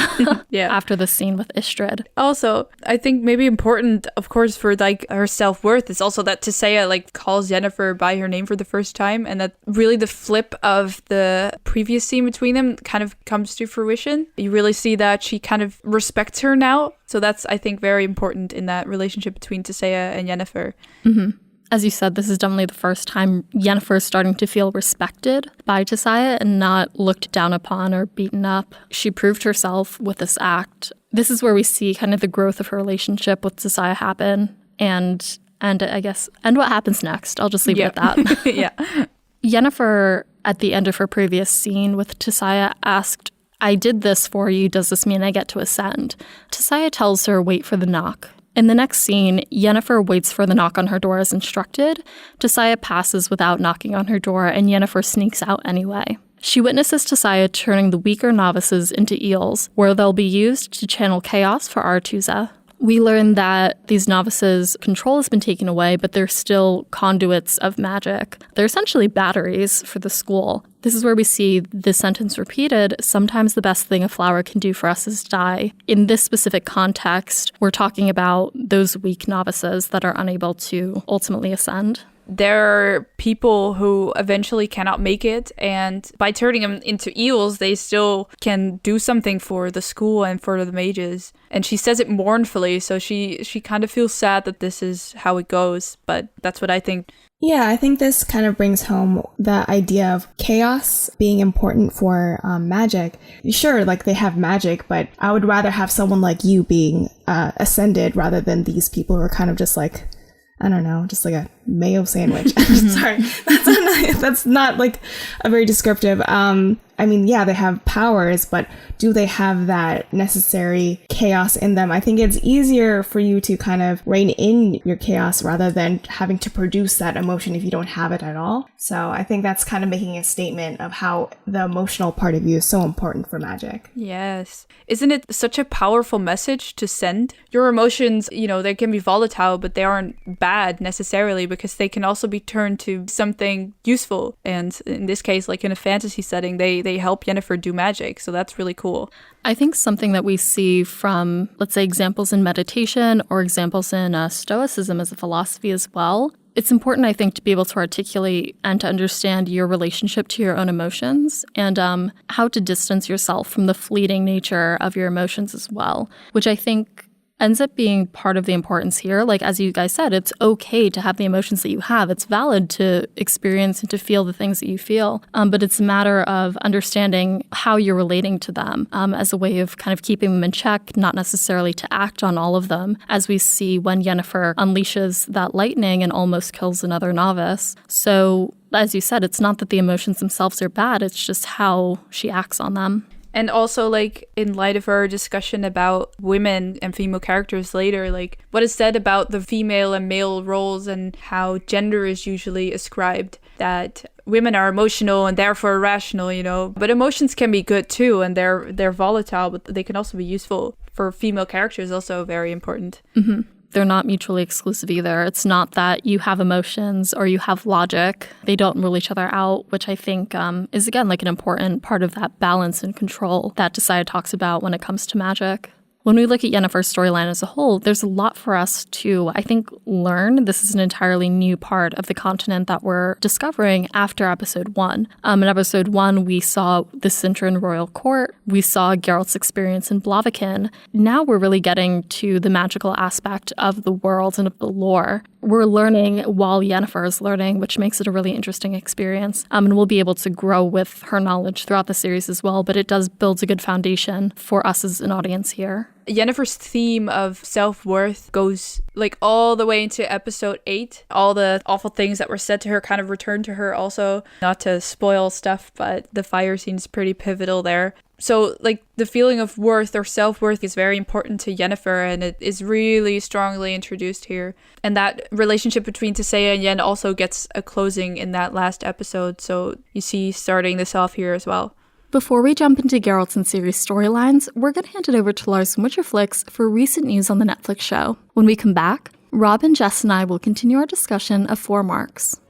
yeah. after the scene with Istrid. Also, I think maybe important, of course, for like her self-worth is also that Tissaia like calls Yennefer by her name for the first time, and that really the flip of the previous scene between them kind of comes to fruition. You really see that she kind of respects her now. So that's, I think, very important in that relationship between Tissaia and Yennefer. Mm-hmm. As you said, this is definitely the first time Yennefer is starting to feel respected by Tissaia and not looked down upon or beaten up. She proved herself with this act. This is where we see kind of the growth of her relationship with Tissaia happen, and I guess, and what happens next. I'll just leave it at that. Yeah. Yennefer, at the end of her previous scene with Tissaia, asked, I did this for you, does this mean I get to ascend? Tissaia tells her, wait for the knock. In the next scene, Yennefer waits for the knock on her door as instructed. Tissaia passes without knocking on her door, and Yennefer sneaks out anyway. She witnesses Tissaia turning the weaker novices into eels, where they'll be used to channel chaos for Aretuza. We learn that these novices' control has been taken away, but they're still conduits of magic. They're essentially batteries for the school. This is where we see this sentence repeated, sometimes the best thing a flower can do for us is die. In this specific context, we're talking about those weak novices that are unable to ultimately ascend. There are people who eventually cannot make it, and by turning them into eels, they still can do something for the school and for the mages. And she says it mournfully, so she kind of feels sad that this is how it goes, but that's what I think. Yeah, I think this kind of brings home the idea of chaos being important for magic. Sure, like they have magic, but I would rather have someone like you being ascended rather than these people who are kind of just like, I don't know, just like a mayo sandwich. Sorry, that's not like a very descriptive. I mean, yeah, they have powers, but do they have that necessary chaos in them? I think it's easier for you to kind of rein in your chaos rather than having to produce that emotion if you don't have it at all. So I think that's kind of making a statement of how the emotional part of you is so important for magic. Yes. Isn't it such a powerful message to send? Your emotions, they can be volatile, but they aren't bad necessarily because they can also be turned to something useful. And in this case, like in a fantasy setting, they help Yennefer do magic. So that's really cool. I think something that we see from, let's say, examples in meditation or examples in Stoicism as a philosophy as well, it's important, I think, to be able to articulate and to understand your relationship to your own emotions and how to distance yourself from the fleeting nature of your emotions as well, which I think ends up being part of the importance here. Like, as you guys said, it's okay to have the emotions that you have. It's valid to experience and to feel the things that you feel. But it's a matter of understanding how you're relating to them as a way of kind of keeping them in check, not necessarily to act on all of them, as we see when Yennefer unleashes that lightning and almost kills another novice. So, as you said, it's not that the emotions themselves are bad, it's just how she acts on them. And also, like, in light of our discussion about women and female characters later, like, what is said about the female and male roles and how gender is usually ascribed, that women are emotional and therefore irrational, but emotions can be good too, and they're volatile, but they can also be useful. For female characters, also very important. Mm-hmm. They're not mutually exclusive either. It's not that you have emotions or you have logic. They don't rule each other out, which I think is, again, like an important part of that balance and control that Desire talks about when it comes to magic. When we look at Yennefer's storyline as a whole, there's a lot for us to, I think, learn. This is an entirely new part of the continent that we're discovering after episode 1. In episode 1, we saw the Cintran royal court. We saw Geralt's experience in Blaviken. Now we're really getting to the magical aspect of the world and of the lore. We're learning while Yennefer is learning, which makes it a really interesting experience. And we'll be able to grow with her knowledge throughout the series as well, but it does build a good foundation for us as an audience here. Yennefer's theme of self-worth goes like all the way into episode 8. All the awful things that were said to her kind of return to her also. Not to spoil stuff, but the fire scene is pretty pivotal there. So, like, the feeling of worth or self-worth is very important to Yennefer, and it is really strongly introduced here. And that relationship between Tissaia and Yen also gets a closing in that last episode, so you see starting this off here as well. Before we jump into Geralt's and Ciri's storylines, we're going to hand it over to Lars from Witcherflix for recent news on the Netflix show. When we come back, Rob and Jess and I will continue our discussion of Four Marks.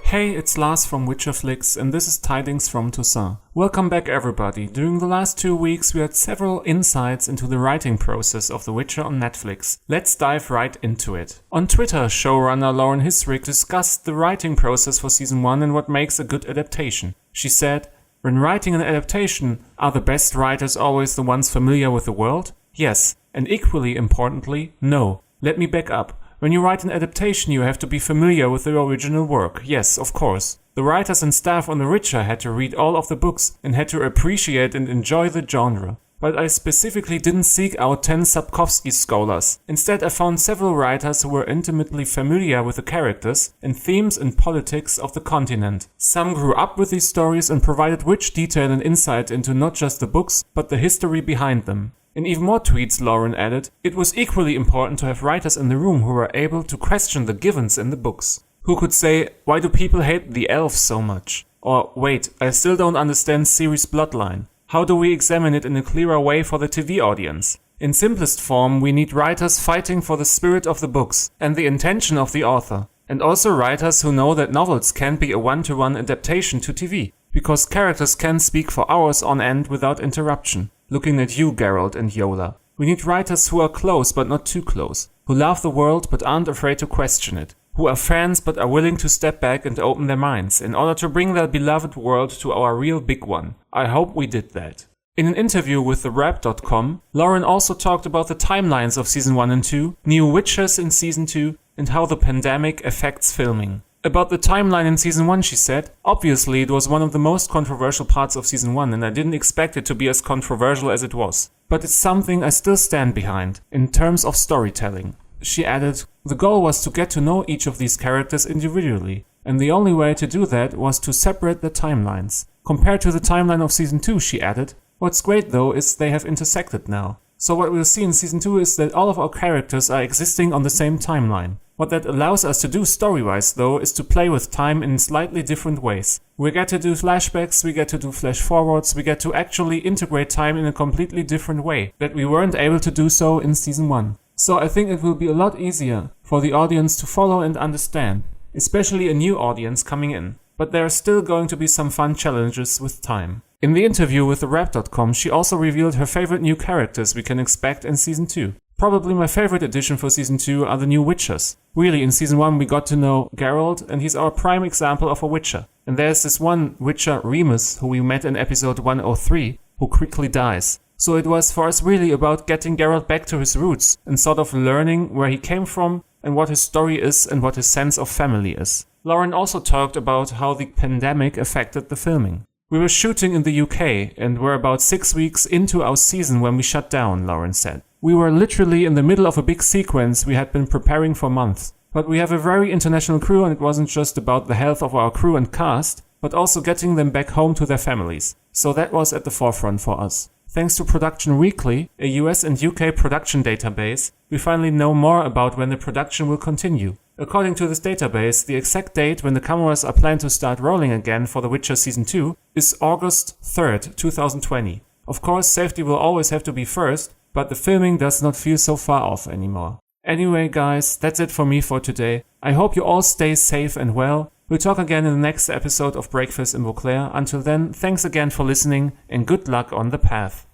Hey, it's Lars from Witcherflix, and this is Tidings from Toussaint. Welcome back, everybody. During the last 2 weeks, we had several insights into the writing process of The Witcher on Netflix. Let's dive right into it. On Twitter, showrunner Lauren Hisrick discussed the writing process for Season 1 and what makes a good adaptation. She said, "When writing an adaptation, are the best writers always the ones familiar with the world? Yes, and equally importantly, no. Let me back up. When you write an adaptation, you have to be familiar with the original work. Yes, of course. The writers and staff on The Witcher had to read all of the books and had to appreciate and enjoy the genre. But I specifically didn't seek out 10 Sapkowski scholars. Instead, I found several writers who were intimately familiar with the characters and themes and politics of the continent. Some grew up with these stories and provided rich detail and insight into not just the books, but the history behind them." In even more tweets, Lauren added, "It was equally important to have writers in the room who were able to question the givens in the books. Who could say, why do people hate the elves so much? Or, wait, I still don't understand Ciri's bloodline. How do we examine it in a clearer way for the TV audience? In simplest form, we need writers fighting for the spirit of the books and the intention of the author. And also writers who know that novels can't be a one-to-one adaptation to TV, because characters can speak for hours on end without interruption. Looking at you, Geralt and Yola. We need writers who are close but not too close, who love the world but aren't afraid to question it, who are fans but are willing to step back and open their minds in order to bring their beloved world to our real big one. I hope we did that. In an interview with TheWrap.com, Lauren also talked about the timelines of Season 1 and 2, new Witchers in Season 2, and how the pandemic affects filming. About the timeline in Season 1, she said, obviously it was one of the most controversial parts of Season 1 and I didn't expect it to be as controversial as it was. But it's something I still stand behind, in terms of storytelling. She added, the goal was to get to know each of these characters individually, and the only way to do that was to separate the timelines. Compared to the timeline of Season 2, she added, what's great though is they have intersected now. So what we'll see in Season 2 is that all of our characters are existing on the same timeline. What that allows us to do story-wise though is to play with time in slightly different ways. We get to do flashbacks, we get to do flash forwards, we get to actually integrate time in a completely different way that we weren't able to do so in Season 1. So I think it will be a lot easier for the audience to follow and understand, especially a new audience coming in. But there are still going to be some fun challenges with time. In the interview with TheWrap.com, she also revealed her favorite new characters we can expect in Season 2. Probably my favorite addition for Season 2 are the new Witchers. Really, in Season 1 we got to know Geralt, and he's our prime example of a Witcher. And there's this one Witcher, Remus, who we met in episode 103, who quickly dies. So it was for us really about getting Geralt back to his roots, and sort of learning where he came from, and what his story is, and what his sense of family is. Lauren also talked about how the pandemic affected the filming. We were shooting in the UK, and were about 6 weeks into our season when we shut down, Lauren said. We were literally in the middle of a big sequence we had been preparing for months. But we have a very international crew and it wasn't just about the health of our crew and cast, but also getting them back home to their families. So that was at the forefront for us. Thanks to Production Weekly, a US and UK production database, we finally know more about when the production will continue. According to this database, the exact date when the cameras are planned to start rolling again for The Witcher Season 2 is August 3rd, 2020. Of course, safety will always have to be first, but the filming does not feel so far off anymore. Anyway, guys, that's it for me for today. I hope you all stay safe and well. We'll talk again in the next episode of Breakfast in Beauclair. Until then, thanks again for listening and good luck on the path.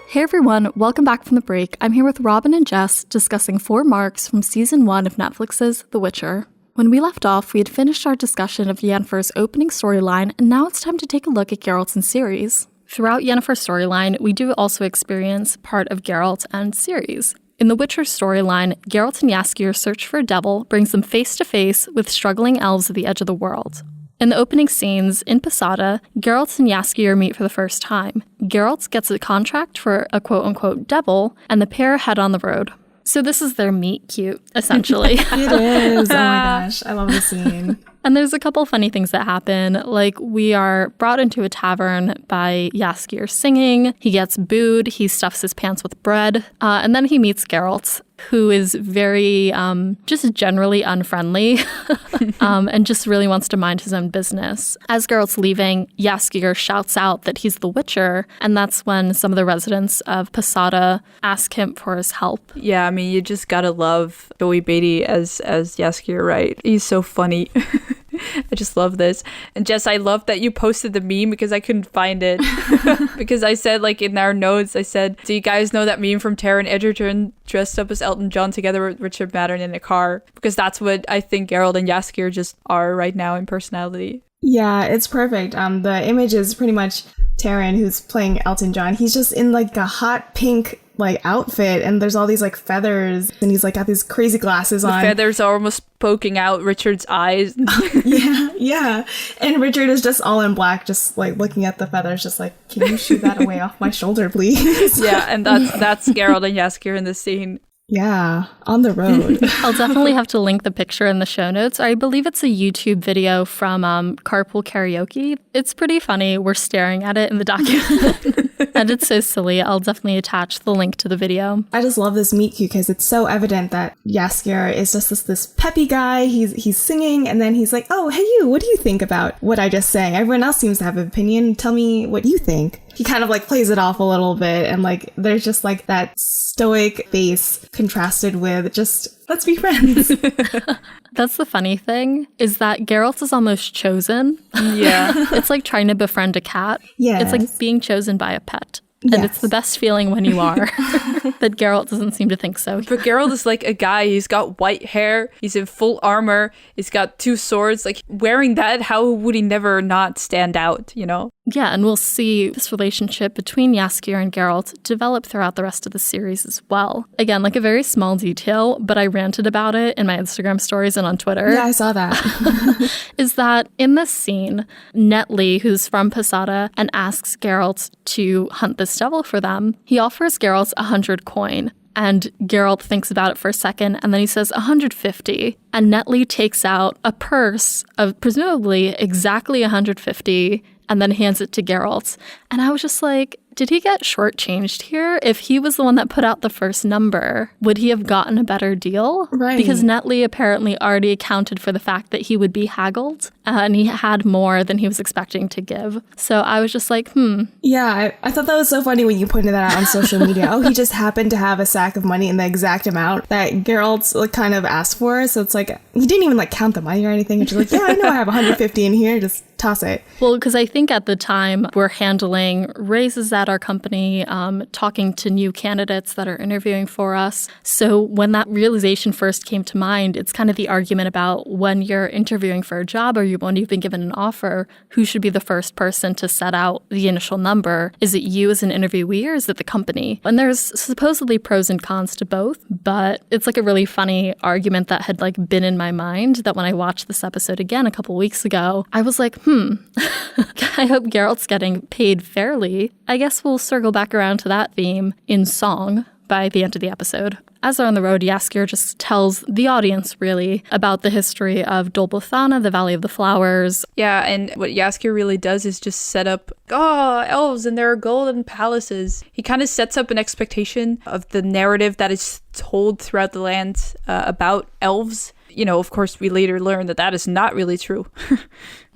Hey everyone, welcome back from the break. I'm here with Robin and Jess discussing 4 marks from Season 1 of Netflix's The Witcher. When we left off, we had finished our discussion of Yennefer's opening storyline, and now it's time to take a look at Geralt and Ciri's. Throughout Yennefer's storyline, we do also experience part of Geralt and Ciri's. In The Witcher storyline, Geralt and Jaskier search for a devil, brings them face to face with struggling elves at the edge of the world. In the opening scenes, in Posada, Geralt and Jaskier meet for the first time. Geralt gets a contract for a quote-unquote devil, and the pair head on the road. So this is their meet cute, essentially. It is. Oh my gosh. I love the scene. And there's a couple funny things that happen. Like, we are brought into a tavern by Jaskier singing. He gets booed. He stuffs his pants with bread. And then he meets Geralt, who is very just generally unfriendly and just really wants to mind his own business. As Geralt's leaving, Jaskier shouts out that he's the Witcher, and that's when some of the residents of Posada ask him for his help. Yeah, I mean, you just gotta love Joey Beatty as Jaskier, right? He's so funny. I just love this. And Jess, I love that you posted the meme because I couldn't find it. Because I said, like, in our notes, I said, do you guys know that meme from Taron Egerton dressed up as Elton John together with Richard Madden in a car? Because that's what I think Geralt and Jaskier just are right now in personality. Yeah, it's perfect. The image is pretty much Taron, who's playing Elton John. He's just in like a hot pink like outfit, and there's all these like feathers, and he's like got these crazy glasses on. The feathers are almost poking out Richard's eyes. Yeah. And Richard is just all in black, just like looking at the feathers, just like, can you shoot that away off my shoulder, please? Yeah, and that's Geralt and Jaskier in this scene. Yeah, on the road. I'll definitely have to link the picture in the show notes. I believe it's a YouTube video from Carpool Karaoke. It's pretty funny. We're staring at it in the document. And it's so silly. I'll definitely attach the link to the video. I just love this meet cute because it's so evident that Jaskier is just this peppy guy. He's singing, and then he's like, oh, hey you, what do you think about what I just sang? Everyone else seems to have an opinion. Tell me what you think. He kind of like plays it off a little bit, and like there's just like that stoic face contrasted with just, let's be friends. That's the funny thing, is that Geralt is almost chosen. Yeah. It's like trying to befriend a cat. Yeah. It's like being chosen by a pet. And Yes. it's the best feeling when you are. But Geralt doesn't seem to think so. But Geralt is like a guy. He's got white hair. He's in full armor. He's got 2 swords. Like, wearing that, how would he never not stand out, you know? Yeah, and we'll see this relationship between Jaskier and Geralt develop throughout the rest of the series as well. Again, like a very small detail, but I ranted about it in my Instagram stories and on Twitter. Yeah, I saw that. Is that in this scene, Netley, who's from Posada, and asks Geralt to hunt this devil for them, he offers Geralt 100 coin. And Geralt thinks about it for a second, and then he says 150. And Netley takes out a purse of presumably exactly 150 and then hands it to Geralt. And I was just like, did he get shortchanged here? If he was the one that put out the first number, would he have gotten a better deal? Right. Because Netley apparently already accounted for the fact that he would be haggled, and he had more than he was expecting to give. So I was just like, Yeah, I thought that was so funny when you pointed that out on social media. Oh, he just happened to have a sack of money in the exact amount that Geralt like kind of asked for. So it's like, he didn't even like count the money or anything. It's just like, yeah, I know I have 150 in here. Just toss it. Well, because I think at the time we're handling raises at our company, talking to new candidates that are interviewing for us. So when that realization first came to mind, it's kind of the argument about when you're interviewing for a job or when you've been given an offer, who should be the first person to set out the initial number? Is it you as an interviewee or is it the company? And there's supposedly pros and cons to both, but it's like a really funny argument that had like been in my mind that when I watched this episode again a couple weeks ago, I was like, I hope Geralt's getting paid fairly. I guess we'll circle back around to that theme in song by the end of the episode. As they're on the road, Jaskier just tells the audience, really, about the history of Dol Blathanna, the Valley of the Flowers. Yeah, and what Jaskier really does is just set up, elves and their golden palaces. He kind of sets up an expectation of the narrative that is told throughout the land about elves. You know, of course, we later learn that that is not really true.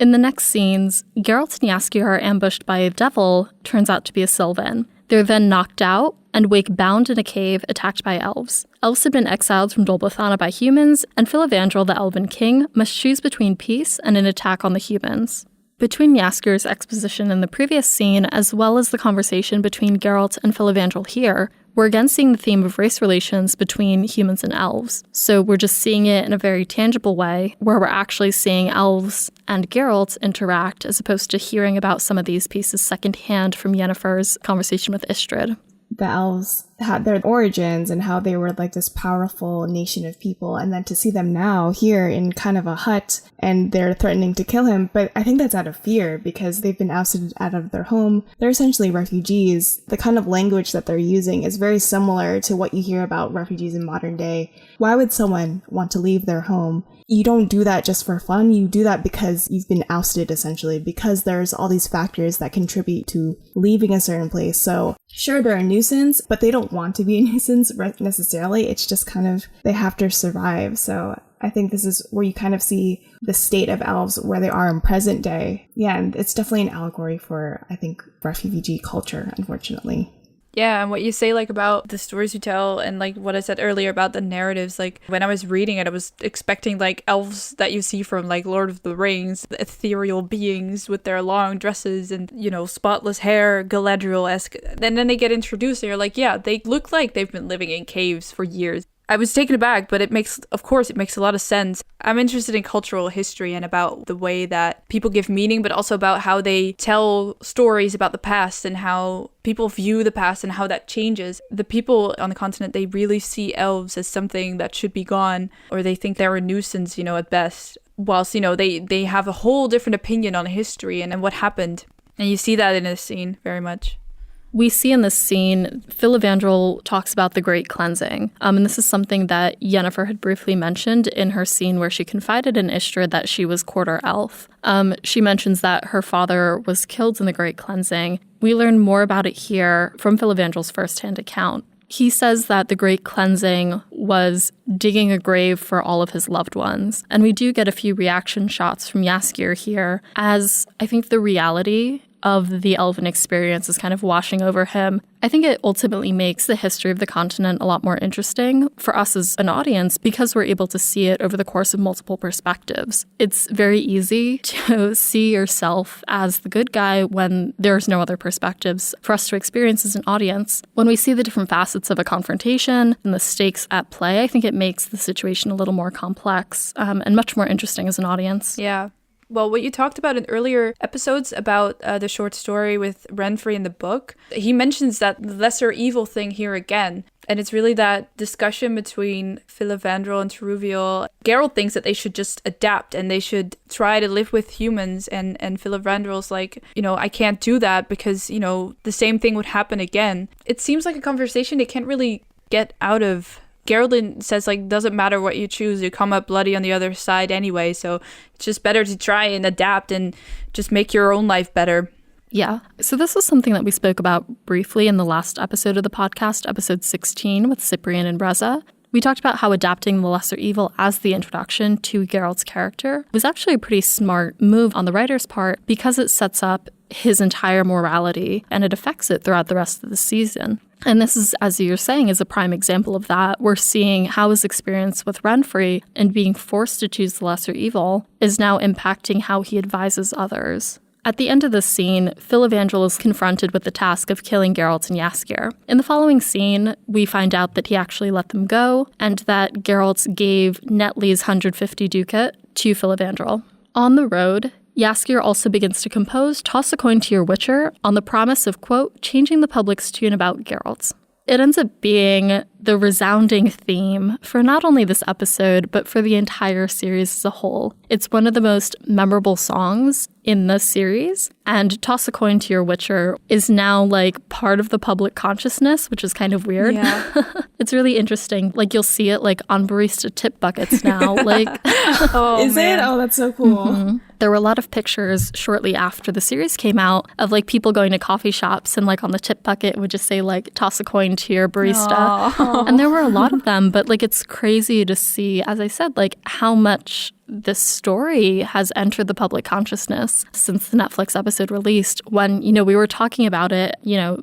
In the next scenes, Geralt and Jaskier are ambushed by a devil, turns out to be a Sylvan. They're then knocked out and wake bound in a cave attacked by elves. Elves had been exiled from Dol Blathanna by humans, and Filavandrel, the Elven King, must choose between peace and an attack on the humans. Between Jaskier's exposition in the previous scene, as well as the conversation between Geralt and Filavandrel here, we're again seeing the theme of race relations between humans and elves. So we're just seeing it in a very tangible way, where we're actually seeing elves and Geralt interact, as opposed to hearing about some of these pieces secondhand from Yennefer's conversation with Astrid. The elves had their origins and how they were like this powerful nation of people, and then to see them now here in kind of a hut and they're threatening to kill him. But I think that's out of fear because they've been ousted out of their home. They're essentially refugees. The kind of language that they're using is very similar to what you hear about refugees in modern day. Why would someone want to leave their home? You don't do that just for fun. You do that because you've been ousted, essentially, because there's all these factors that contribute to leaving a certain place. So sure, they're a nuisance, but they don't want to be a nuisance necessarily. It's just kind of, they have to survive. So I think this is where you kind of see the state of elves where they are in present day. Yeah, and it's definitely an allegory for, I think, refugee culture, unfortunately. Yeah, and what you say like about the stories you tell and like what I said earlier about the narratives, like when I was reading it, I was expecting like elves that you see from like Lord of the Rings, the ethereal beings with their long dresses and, you know, spotless hair, Galadriel-esque. And then they get introduced and you're like, yeah, they look like they've been living in caves for years. I was taken aback, but it makes a lot of sense. I'm interested in cultural history and about the way that people give meaning, but also about how they tell stories about the past and how people view the past and how that changes. The people on the continent, they really see elves as something that should be gone, or they think they're a nuisance, you know, at best. Whilst, you know, they have a whole different opinion on history and what happened. And you see that in this scene very much. We see in this scene, Filavandrel talks about the Great Cleansing. And this is something that Yennefer had briefly mentioned in her scene where she confided in Istrid that she was quarter elf. She mentions that her father was killed in the Great Cleansing. We learn more about it here from Filavandrel's firsthand account. He says that the Great Cleansing was digging a grave for all of his loved ones. And we do get a few reaction shots from Jaskier here, as I think the reality of the elven experience is kind of washing over him. I think it ultimately makes the history of the continent a lot more interesting for us as an audience because we're able to see it over the course of multiple perspectives. It's very easy to see yourself as the good guy when there's no other perspectives for us to experience as an audience. When we see the different facets of a confrontation and the stakes at play, I think it makes the situation a little more complex and much more interesting as an audience. Yeah. Well, what you talked about in earlier episodes about the short story with Renfri in the book, he mentions that lesser evil thing here again. And it's really that discussion between Filavandrel and Teruviel. Geralt thinks that they should just adapt and they should try to live with humans. And Filavandrel's like, I can't do that because, the same thing would happen again. It seems like a conversation they can't really get out of. Geraldine says, doesn't matter what you choose, you come up bloody on the other side anyway, so it's just better to try and adapt and just make your own life better. Yeah. So this was something that we spoke about briefly in the last episode of the podcast, episode 16, with Cyprian and Reza. We talked about how adapting the lesser evil as the introduction to Geralt's character was actually a pretty smart move on the writer's part because it sets up his entire morality and it affects it throughout the rest of the season. And this is, as you're saying, is a prime example of that. We're seeing how his experience with Renfri and being forced to choose the lesser evil is now impacting how he advises others. At the end of this scene, Filavandrel is confronted with the task of killing Geralt and Jaskier. In the following scene, we find out that he actually let them go and that Geralt gave Netley's 150 ducat to Filavandrel. On the road, Jaskier also begins to compose Toss a Coin to Your Witcher on the promise of, quote, changing the public's tune about Geralt. It ends up being the resounding theme for not only this episode, but for the entire series as a whole. It's one of the most memorable songs in the series, and Toss a Coin to Your Witcher is now part of the public consciousness, which is kind of weird. Yeah. It's really interesting. You'll see it on barista tip buckets now. Oh, is man. it? Oh, that's so cool. Mm-hmm. There were a lot of pictures shortly after the series came out of people going to coffee shops and on the tip bucket would just say toss a coin to your barista. Aww. And there were a lot of them, but it's crazy to see, as I said, how much this story has entered the public consciousness since the Netflix episode released when, we were talking about it,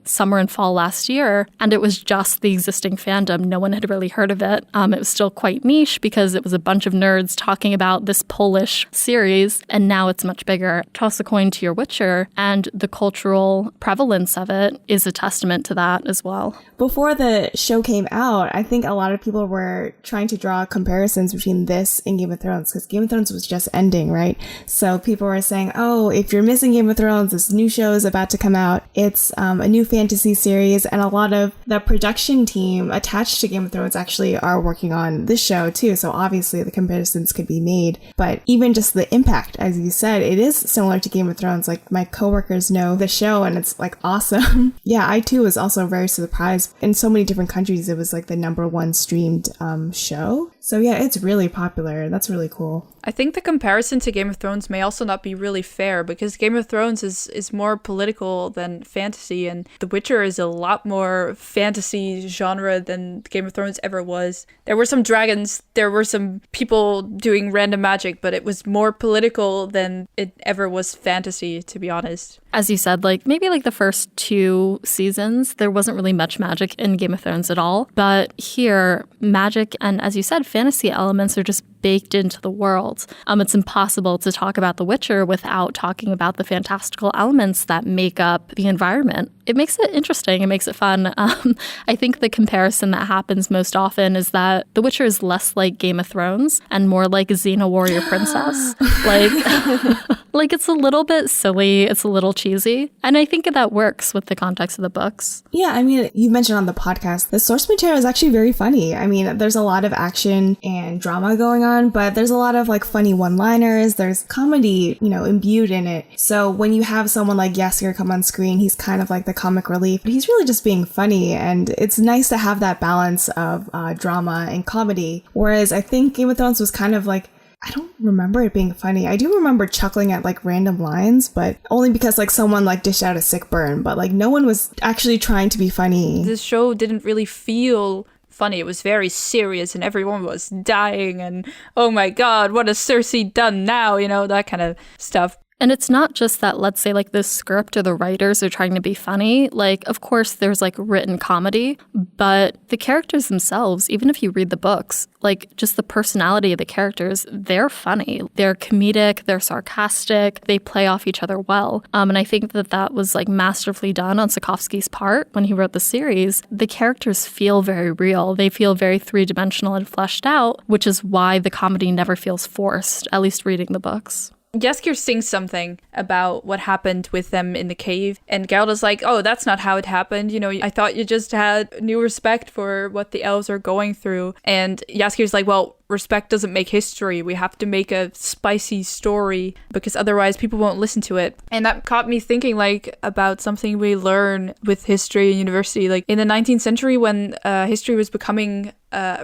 summer and fall last year, and it was just the existing fandom. No one had really heard of it. It was still quite niche because it was a bunch of nerds talking about this Polish series, and now it's much bigger. Toss a Coin to Your Witcher, and the cultural prevalence of it is a testament to that as well. Before the show came out, I think a lot of people were trying to draw comparisons between this and Game of Thrones because Game of Thrones was just ending, right? So people were saying, oh, if you're missing Game of Thrones, this new show is about to come out. It's a new fantasy series, and a lot of the production team attached to Game of Thrones actually are working on this show too. So obviously the comparisons could be made, but even just the impact, as you said, it is similar to Game of Thrones. My coworkers know the show and it's awesome. Yeah, I too was also very surprised. In so many different countries, it was the #1 streamed show. So yeah, it's really popular. That's really cool. I think the comparison to Game of Thrones may also not be really fair because Game of Thrones is more political than fantasy, and The Witcher is a lot more fantasy genre than Game of Thrones ever was. There were some dragons, there were some people doing random magic, but it was more political than it ever was fantasy, to be honest. As you said, maybe the first 2 seasons, there wasn't really much magic in Game of Thrones at all. But here, magic and, as you said, fantasy elements are just baked into the world. It's impossible to talk about The Witcher without talking about the fantastical elements that make up the environment. It makes it interesting. It makes it fun. I think the comparison that happens most often is that The Witcher is less like Game of Thrones and more like Xena Warrior Princess. It's a little bit silly. It's a little cheesy. And I think that works with the context of the books. Yeah, I mean, you mentioned on the podcast, the source material is actually very funny. I mean, there's a lot of action and drama going on on, but there's a lot of like funny one-liners. There's comedy, imbued in it. So when you have someone like Jaskier come on screen, he's kind of like the comic relief, but he's really just being funny, and it's nice to have that balance of drama and comedy. Whereas I think Game of Thrones was kind of like, I don't remember it being funny. I do remember chuckling at like random lines, but only because like someone like dished out a sick burn, but like no one was actually trying to be funny. This show didn't really feel funny. It was very serious and everyone was dying and oh my god, what has Cersei done now? That kind of stuff. And it's not just that, let's say, like, the script or the writers are trying to be funny. Like, of course, there's, like, written comedy, but the characters themselves, even if you read the books, like, just the personality of the characters, they're funny. They're comedic, they're sarcastic, they play off each other well. And I think that was, like, masterfully done on Sapkowski's part when he wrote the series. The characters feel very real. They feel very three-dimensional and fleshed out, which is why the comedy never feels forced, at least reading the books. Jaskier sings something about what happened with them in the cave, and Geralt is like, oh, that's not how it happened. I thought you just had new respect for what the elves are going through. And Jaskier's like, well, respect doesn't make history. We have to make a spicy story because otherwise people won't listen to it. And that caught me thinking like about something we learn with history in university. Like in the 19th century when history was becoming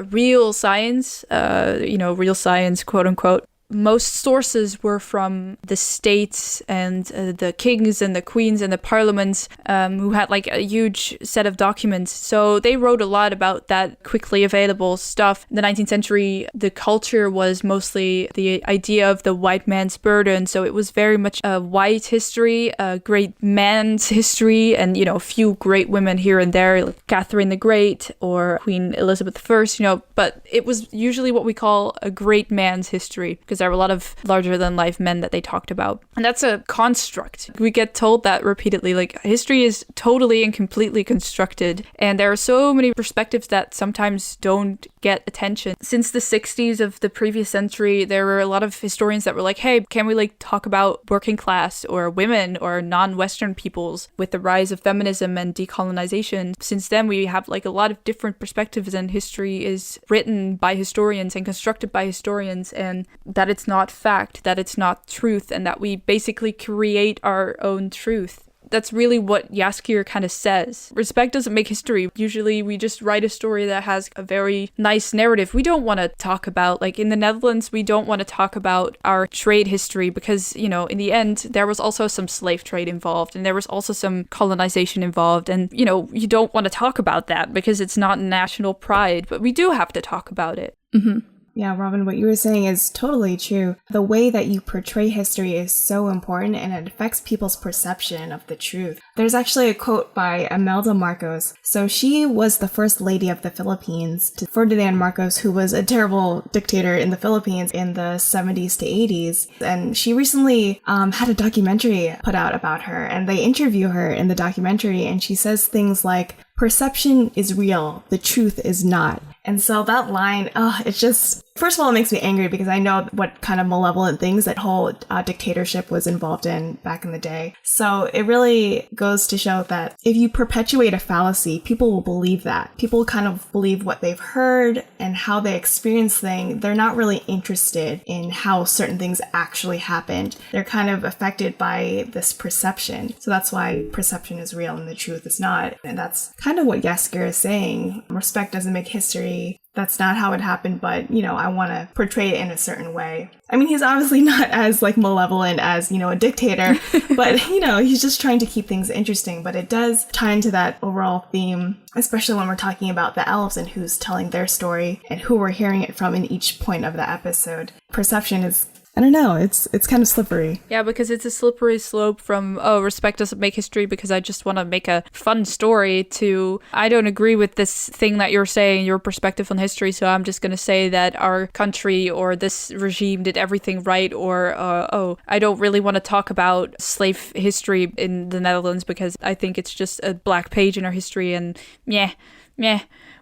real science, real science, quote unquote, most sources were from the states and the kings and the queens and the parliaments who had like a huge set of documents. So they wrote a lot about that quickly available stuff. In the 19th century, the culture was mostly the idea of the white man's burden. So it was very much a white history, a great man's history, and, a few great women here and there, like Catherine the Great or Queen Elizabeth I, but it was usually what we call a great man's history because there were a lot of larger-than-life men that they talked about. And that's a construct. We get told that repeatedly, like, history is totally and completely constructed, and there are so many perspectives that sometimes don't get attention. Since the 60s of the previous century, there were a lot of historians that were like, hey, can we, like, talk about working class or women or non-Western peoples with the rise of feminism and decolonization? Since then, we have, like, a lot of different perspectives, and history is written by historians and constructed by historians, and that it's not fact, that it's not truth, and that we basically create our own truth. That's really what Jaskier kind of says. Respect doesn't make history. Usually we just write a story that has a very nice narrative. We don't want to talk about, like in the Netherlands, we don't want to talk about our trade history because, in the end, there was also some slave trade involved and there was also some colonization involved. And, you don't want to talk about that because it's not national pride, but we do have to talk about it. Mm-hmm. Yeah, Robin, what you were saying is totally true. The way that you portray history is so important and it affects people's perception of the truth. There's actually a quote by Imelda Marcos. So she was the first lady of the Philippines to Ferdinand Marcos, who was a terrible dictator in the Philippines in the 70s to 80s. And she recently had a documentary put out about her, and they interview her in the documentary, and she says things like, perception is real, the truth is not. And so that line, it's just, first of all, it makes me angry because I know what kind of malevolent things that whole dictatorship was involved in back in the day. So it really goes to show that if you perpetuate a fallacy, people will believe that. People kind of believe what they've heard and how they experience things. They're not really interested in how certain things actually happened. They're kind of affected by this perception. So that's why perception is real and the truth is not. And that's kind of what Jaskier is saying. Respect doesn't make history. That's not how it happened, but, I want to portray it in a certain way. I mean, he's obviously not as, like, malevolent as, a dictator, but, he's just trying to keep things interesting. But it does tie into that overall theme, especially when we're talking about the elves and who's telling their story and who we're hearing it from in each point of the episode. Perception is, I don't know, it's kind of slippery. Yeah, because it's a slippery slope from, respect doesn't make history because I just want to make a fun story to, I don't agree with this thing that you're saying, your perspective on history, so I'm just going to say that our country or this regime did everything right, or, I don't really want to talk about slave history in the Netherlands because I think it's just a black page in our history and meh.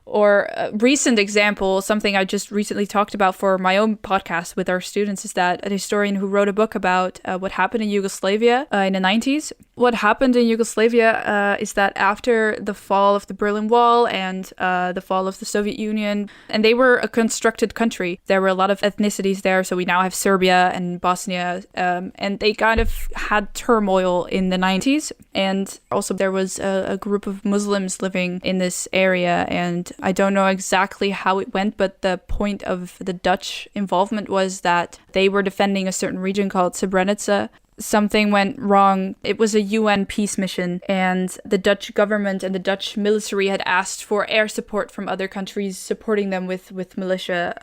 Or a recent example, something I just recently talked about for my own podcast with our students, is that a historian who wrote a book about what happened in Yugoslavia in the 90s, What happened in Yugoslavia is that after the fall of the Berlin Wall and the fall of the Soviet Union, and they were a constructed country, there were a lot of ethnicities there. So we now have Serbia and Bosnia, and they kind of had turmoil in the 90s. And also there was a group of Muslims living in this area, and I don't know exactly how it went, but the point of the Dutch involvement was that they were defending a certain region called Srebrenica. Something went wrong. It was a UN peace mission, and the Dutch government and the Dutch military had asked for air support from other countries supporting them with militia,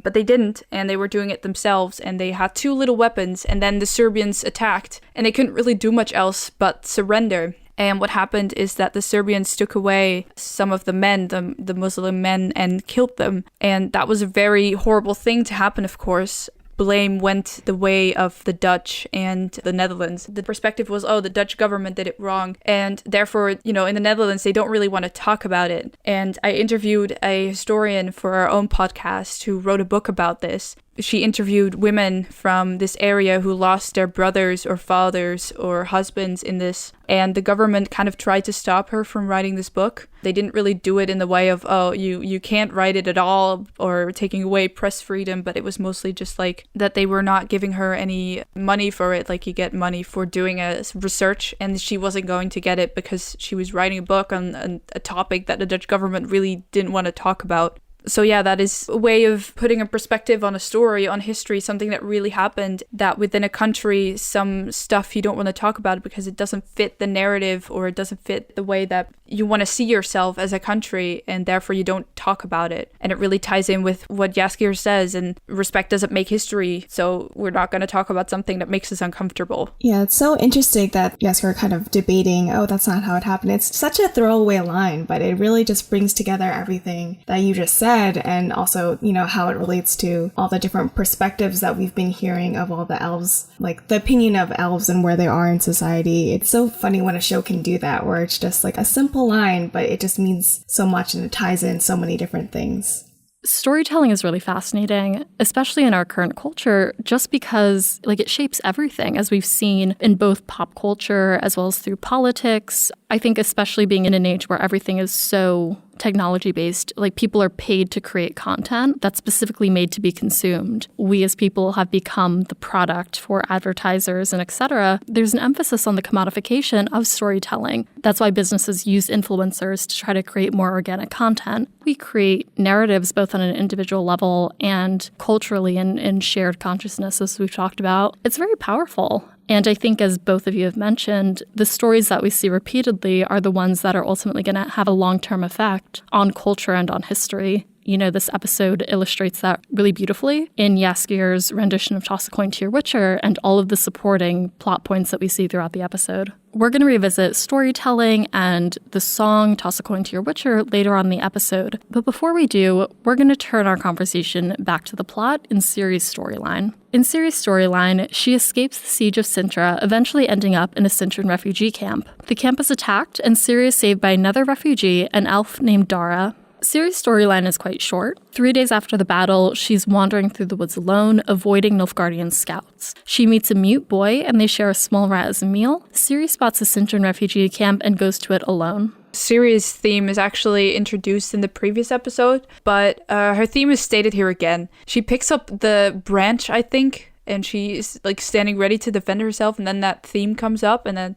but they didn't, and they were doing it themselves, and they had too little weapons, and then the Serbians attacked, and they couldn't really do much else but surrender. And what happened is that the Serbians took away some of the men, the Muslim men, and killed them. And that was a very horrible thing to happen, of course. Blame went the way of the Dutch and the Netherlands. The perspective was, oh, the Dutch government did it wrong. And therefore, in the Netherlands, they don't really want to talk about it. And I interviewed a historian for our own podcast who wrote a book about this. She interviewed women from this area who lost their brothers or fathers or husbands in this, and the government kind of tried to stop her from writing this book. They didn't really do it in the way of, oh, you can't write it at all, or taking away press freedom, but it was mostly just like that they were not giving her any money for it, like you get money for doing a research, and she wasn't going to get it because she was writing a book on a topic that the Dutch government really didn't want to talk about. So yeah, that is a way of putting a perspective on a story, on history, something that really happened, that within a country, some stuff you don't want to talk about because it doesn't fit the narrative, or it doesn't fit the way that you want to see yourself as a country, and therefore you don't talk about it. And it really ties in with what Jaskier says, and respect doesn't make history, so we're not going to talk about something that makes us uncomfortable. Yeah, it's so interesting that Jaskier kind of debating, oh, that's not how it happened. It's such a throwaway line, but it really just brings together everything that you just said, and also, how it relates to all the different perspectives that we've been hearing of all the elves, like the opinion of elves and where they are in society. It's so funny when a show can do that, where it's just like a simple line, but it just means so much and it ties in so many different things. Storytelling is really fascinating, especially in our current culture, just because it shapes everything, as we've seen in both pop culture as well as through politics. I think especially being in an age where everything is so technology-based, people are paid to create content that's specifically made to be consumed. We as people have become the product for advertisers and etc. There's an emphasis on the commodification of storytelling. That's why businesses use influencers to try to create more organic content. We create narratives both on an individual level and culturally in shared consciousness, as we've talked about. It's very powerful. And I think, as both of you have mentioned, the stories that we see repeatedly are the ones that are ultimately going to have a long-term effect on culture and on history. This episode illustrates that really beautifully in Jaskier's rendition of Toss a Coin to Your Witcher and all of the supporting plot points that we see throughout the episode. We're going to revisit storytelling and the song Toss a Coin to Your Witcher later on in the episode. But before we do, we're going to turn our conversation back to the plot in Ciri's storyline. In Ciri's storyline, she escapes the siege of Cintra, eventually ending up in a Cintran refugee camp. The camp is attacked, and Ciri is saved by another refugee, an elf named Dara. Ciri's storyline is quite short. 3 days after the battle, she's wandering through the woods alone, avoiding Nilfgaardian scouts. She meets a mute boy, and they share a small rat as a meal. Ciri spots a Cintran refugee camp and goes to it alone. Ciri's theme is actually introduced in the previous episode, but her theme is stated here again. She picks up the branch, I think, and she's standing ready to defend herself, and then that theme comes up, and then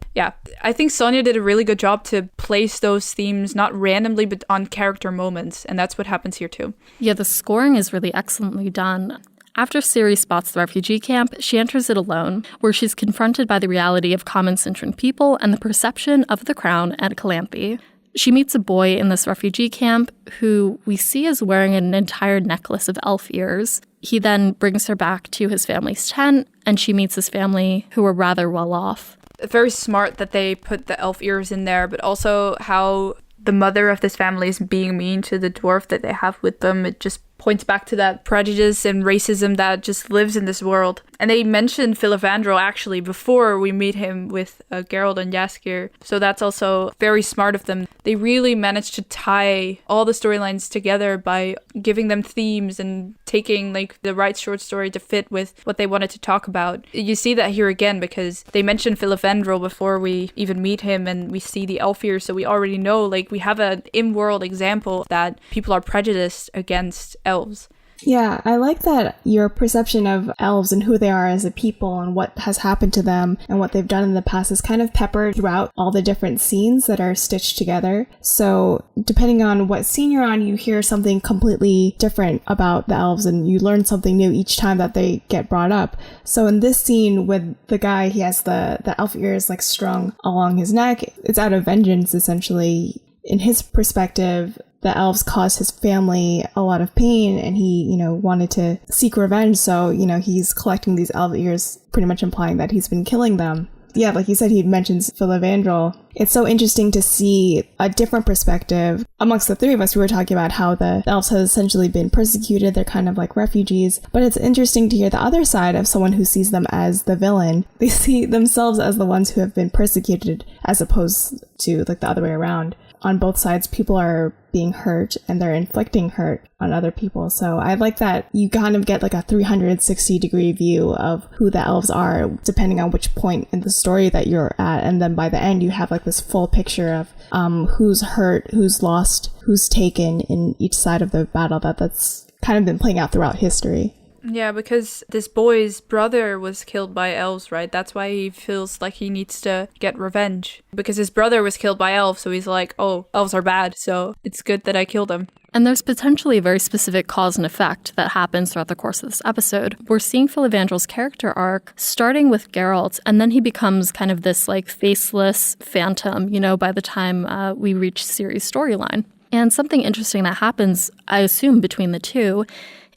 I think Sonia did a really good job to place those themes not randomly but on character moments, and that's what happens here too. Yeah, the scoring is really excellently done. After Ciri spots the refugee camp, she enters it alone, where she's confronted by the reality of common Cintran people and the perception of the crown and Calanthe. She meets a boy in this refugee camp who we see is wearing an entire necklace of elf ears. He then brings her back to his family's tent, and she meets his family, who are rather well off. Very smart that they put the elf ears in there, but also how the mother of this family is being mean to the dwarf that they have with them. It just points back to that prejudice and racism that just lives in this world. And they mentioned Filavandrel actually before we meet him with Geralt and Jaskier. So that's also very smart of them. They really managed to tie all the storylines together by giving them themes and taking like the right short story to fit with what they wanted to talk about. You see that here again because they mentioned Filavandrel before we even meet him, and we see the Elfir, so we already know, like, we have an in-world example that people are prejudiced against elves. Yeah, I like that your perception of elves and who they are as a people and what has happened to them and what they've done in the past is kind of peppered throughout all the different scenes that are stitched together. So depending on what scene you're on, you hear something completely different about the elves and you learn something new each time that they get brought up. So in this scene with the guy, he has the elf ears like strung along his neck. It's out of vengeance, essentially. In his perspective, the elves caused his family a lot of pain and he, wanted to seek revenge. So, he's collecting these elf ears, pretty much implying that he's been killing them. Yeah, like you said, he mentions Filavandrel. It's so interesting to see a different perspective. Amongst the three of us, we were talking about how the elves have essentially been persecuted. They're kind of like refugees. But it's interesting to hear the other side of someone who sees them as the villain. They see themselves as the ones who have been persecuted as opposed to like the other way around. On both sides, people are being hurt and they're inflicting hurt on other people. So I like that you kind of get like a 360-degree view of who the elves are, depending on which point in the story that you're at. And then by the end, you have like this full picture of who's hurt, who's lost, who's taken in each side of the battle that's kind of been playing out throughout history. Yeah, because this boy's brother was killed by elves, right? That's why he feels like he needs to get revenge. Because his brother was killed by elves, so he's like, oh, elves are bad, so it's good that I killed them. And there's potentially a very specific cause and effect that happens throughout the course of this episode. We're seeing Filavandrel's character arc starting with Geralt, and then he becomes kind of this like faceless phantom, by the time we reach Ciri's storyline. And something interesting that happens, I assume, between the two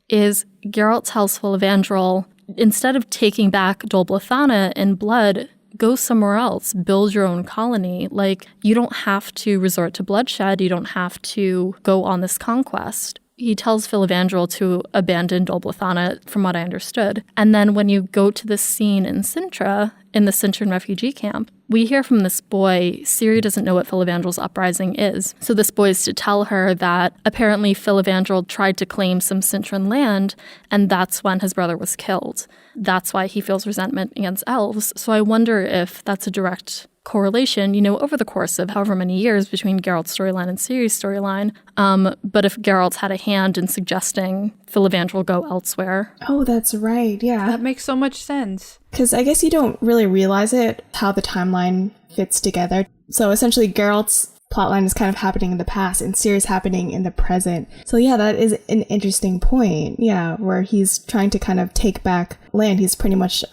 is Geralt tells Filavandrel, instead of taking back Dol Blathanna in blood, go somewhere else, build your own colony. Like, you don't have to resort to bloodshed. You don't have to go on this conquest. He tells Filavandrel to abandon Dol Blathanna, from what I understood. And then when you go to this scene in Cintra, in the Cintran refugee camp, we hear from this boy, Ciri doesn't know what Filavandrel's uprising is. So this boy is to tell her that apparently Filavandrel tried to claim some Cintran land, and that's when his brother was killed. That's why he feels resentment against elves. So I wonder if that's a direct correlation, over the course of however many years between Geralt's storyline and Ciri's storyline. But if Geralt had a hand in suggesting Filavandrel go elsewhere. Oh, that's right. Yeah. That makes so much sense. Because I guess you don't really realize it, how the timeline fits together. So essentially, Geralt's plotline is kind of happening in the past and Ciri's happening in the present. So yeah, that is an interesting point. Yeah, where he's trying to kind of take back land. He's pretty much,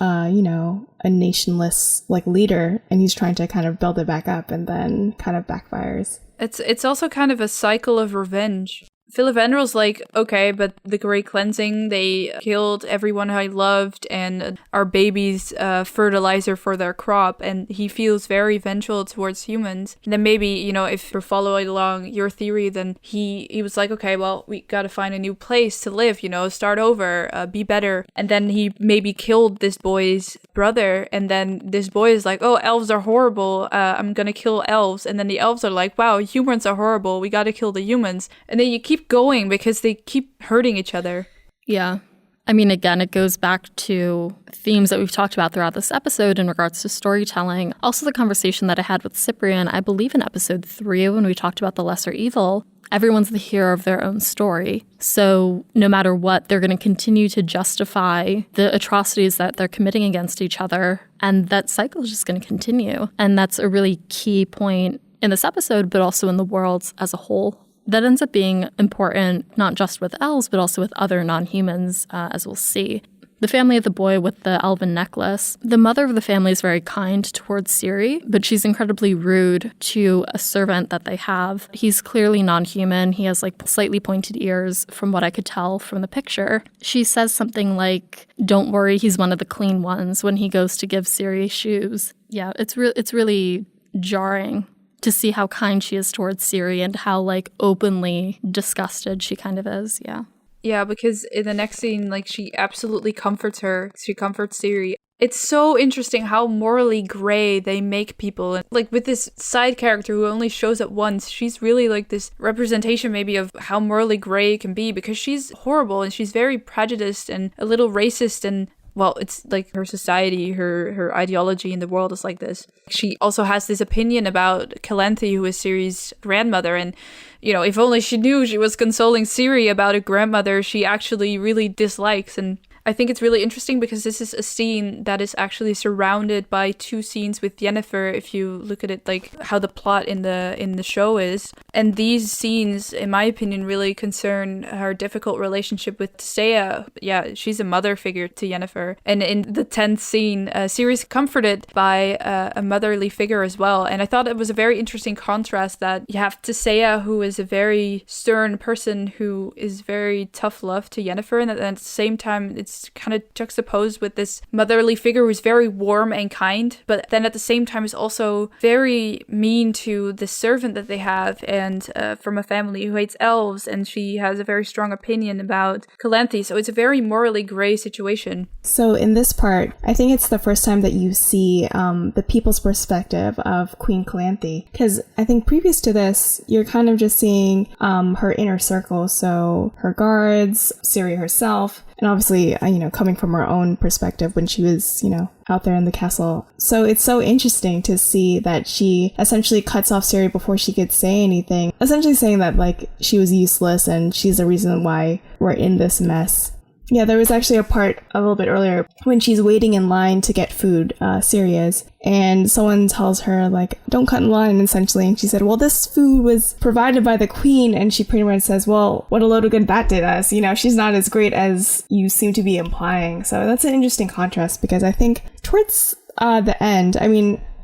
a nationless like leader, and he's trying to kind of build it back up, and then kind of backfires. It's also kind of a cycle of revenge. Filavandrel's like, okay, but the Great Cleansing, they killed everyone I loved and our babies fertilizer for their crop, and he feels very vengeful towards humans. And then maybe, if you're following along your theory, then he was like, okay, well, we gotta find a new place to live, start over, be better. And then he maybe killed this boy's brother, and then this boy is like, oh, elves are horrible, I'm gonna kill elves. And then the elves are like, wow, humans are horrible, we gotta kill the humans. And then you keep going because they keep hurting each other. Yeah. I mean, again, it goes back to themes that we've talked about throughout this episode in regards to storytelling. Also, the conversation that I had with Cyprian, I believe in episode 3, when we talked about the lesser evil. Everyone's the hero of their own story. So no matter what, they're going to continue to justify the atrocities that they're committing against each other. And that cycle is just going to continue. And that's a really key point in this episode, but also in the world as a whole. That ends up being important, not just with elves, but also with other non-humans, as we'll see. The family of the boy with the elven necklace. The mother of the family is very kind towards Ciri, but she's incredibly rude to a servant that they have. He's clearly non-human. He has like slightly pointed ears from what I could tell from the picture. She says something like, don't worry, he's one of the clean ones, when he goes to give Ciri shoes. Yeah, it's really jarring to see how kind she is towards Ciri and how like openly disgusted she kind of is. Yeah. Yeah, because in the next scene, like, she absolutely comforts her. She comforts Ciri. It's so interesting how morally gray they make people. And like with this side character who only shows up once, she's really like this representation maybe of how morally gray it can be, because she's horrible and she's very prejudiced and a little racist, and well, it's like her society, her ideology in the world is like this. She also has this opinion about Calanthe, who is Ciri's grandmother, and you know, if only she knew she was consoling Ciri about a grandmother she actually really dislikes. And I think it's really interesting because this is a scene that is actually surrounded by 2 scenes with Yennefer, if you look at it like how the plot in the show is. And these scenes, in my opinion, really concern her difficult relationship with Thesea. Yeah, she's a mother figure to Yennefer. And in the 10th scene, Ciri's comforted by a motherly figure as well. And I thought it was a very interesting contrast that you have Thesea, who is a very stern person who is very tough love to Yennefer, and at the same time it's kind of juxtaposed with this motherly figure who's very warm and kind, but then at the same time is also very mean to the servant that they have, and from a family who hates elves, and she has a very strong opinion about Calanthe. So it's a very morally gray situation. So in this part, I think it's the first time that you see the people's perspective of Queen Calanthe, because I think previous to this, you're kind of just seeing her inner circle, so her guards, Ciri herself, and obviously, coming from her own perspective when she was, out there in the castle. So it's so interesting to see that she essentially cuts off Ciri before she could say anything, essentially saying that, like, she was useless and she's the reason why we're in this mess. Yeah, there was actually a part a little bit earlier when she's waiting in line to get food, Ciri is, and someone tells her, like, don't cut in line, essentially, and she said, well, this food was provided by the queen, and she pretty much says, well, what a load of good that did us, she's not as great as you seem to be implying. So that's an interesting contrast, because I think towards the end,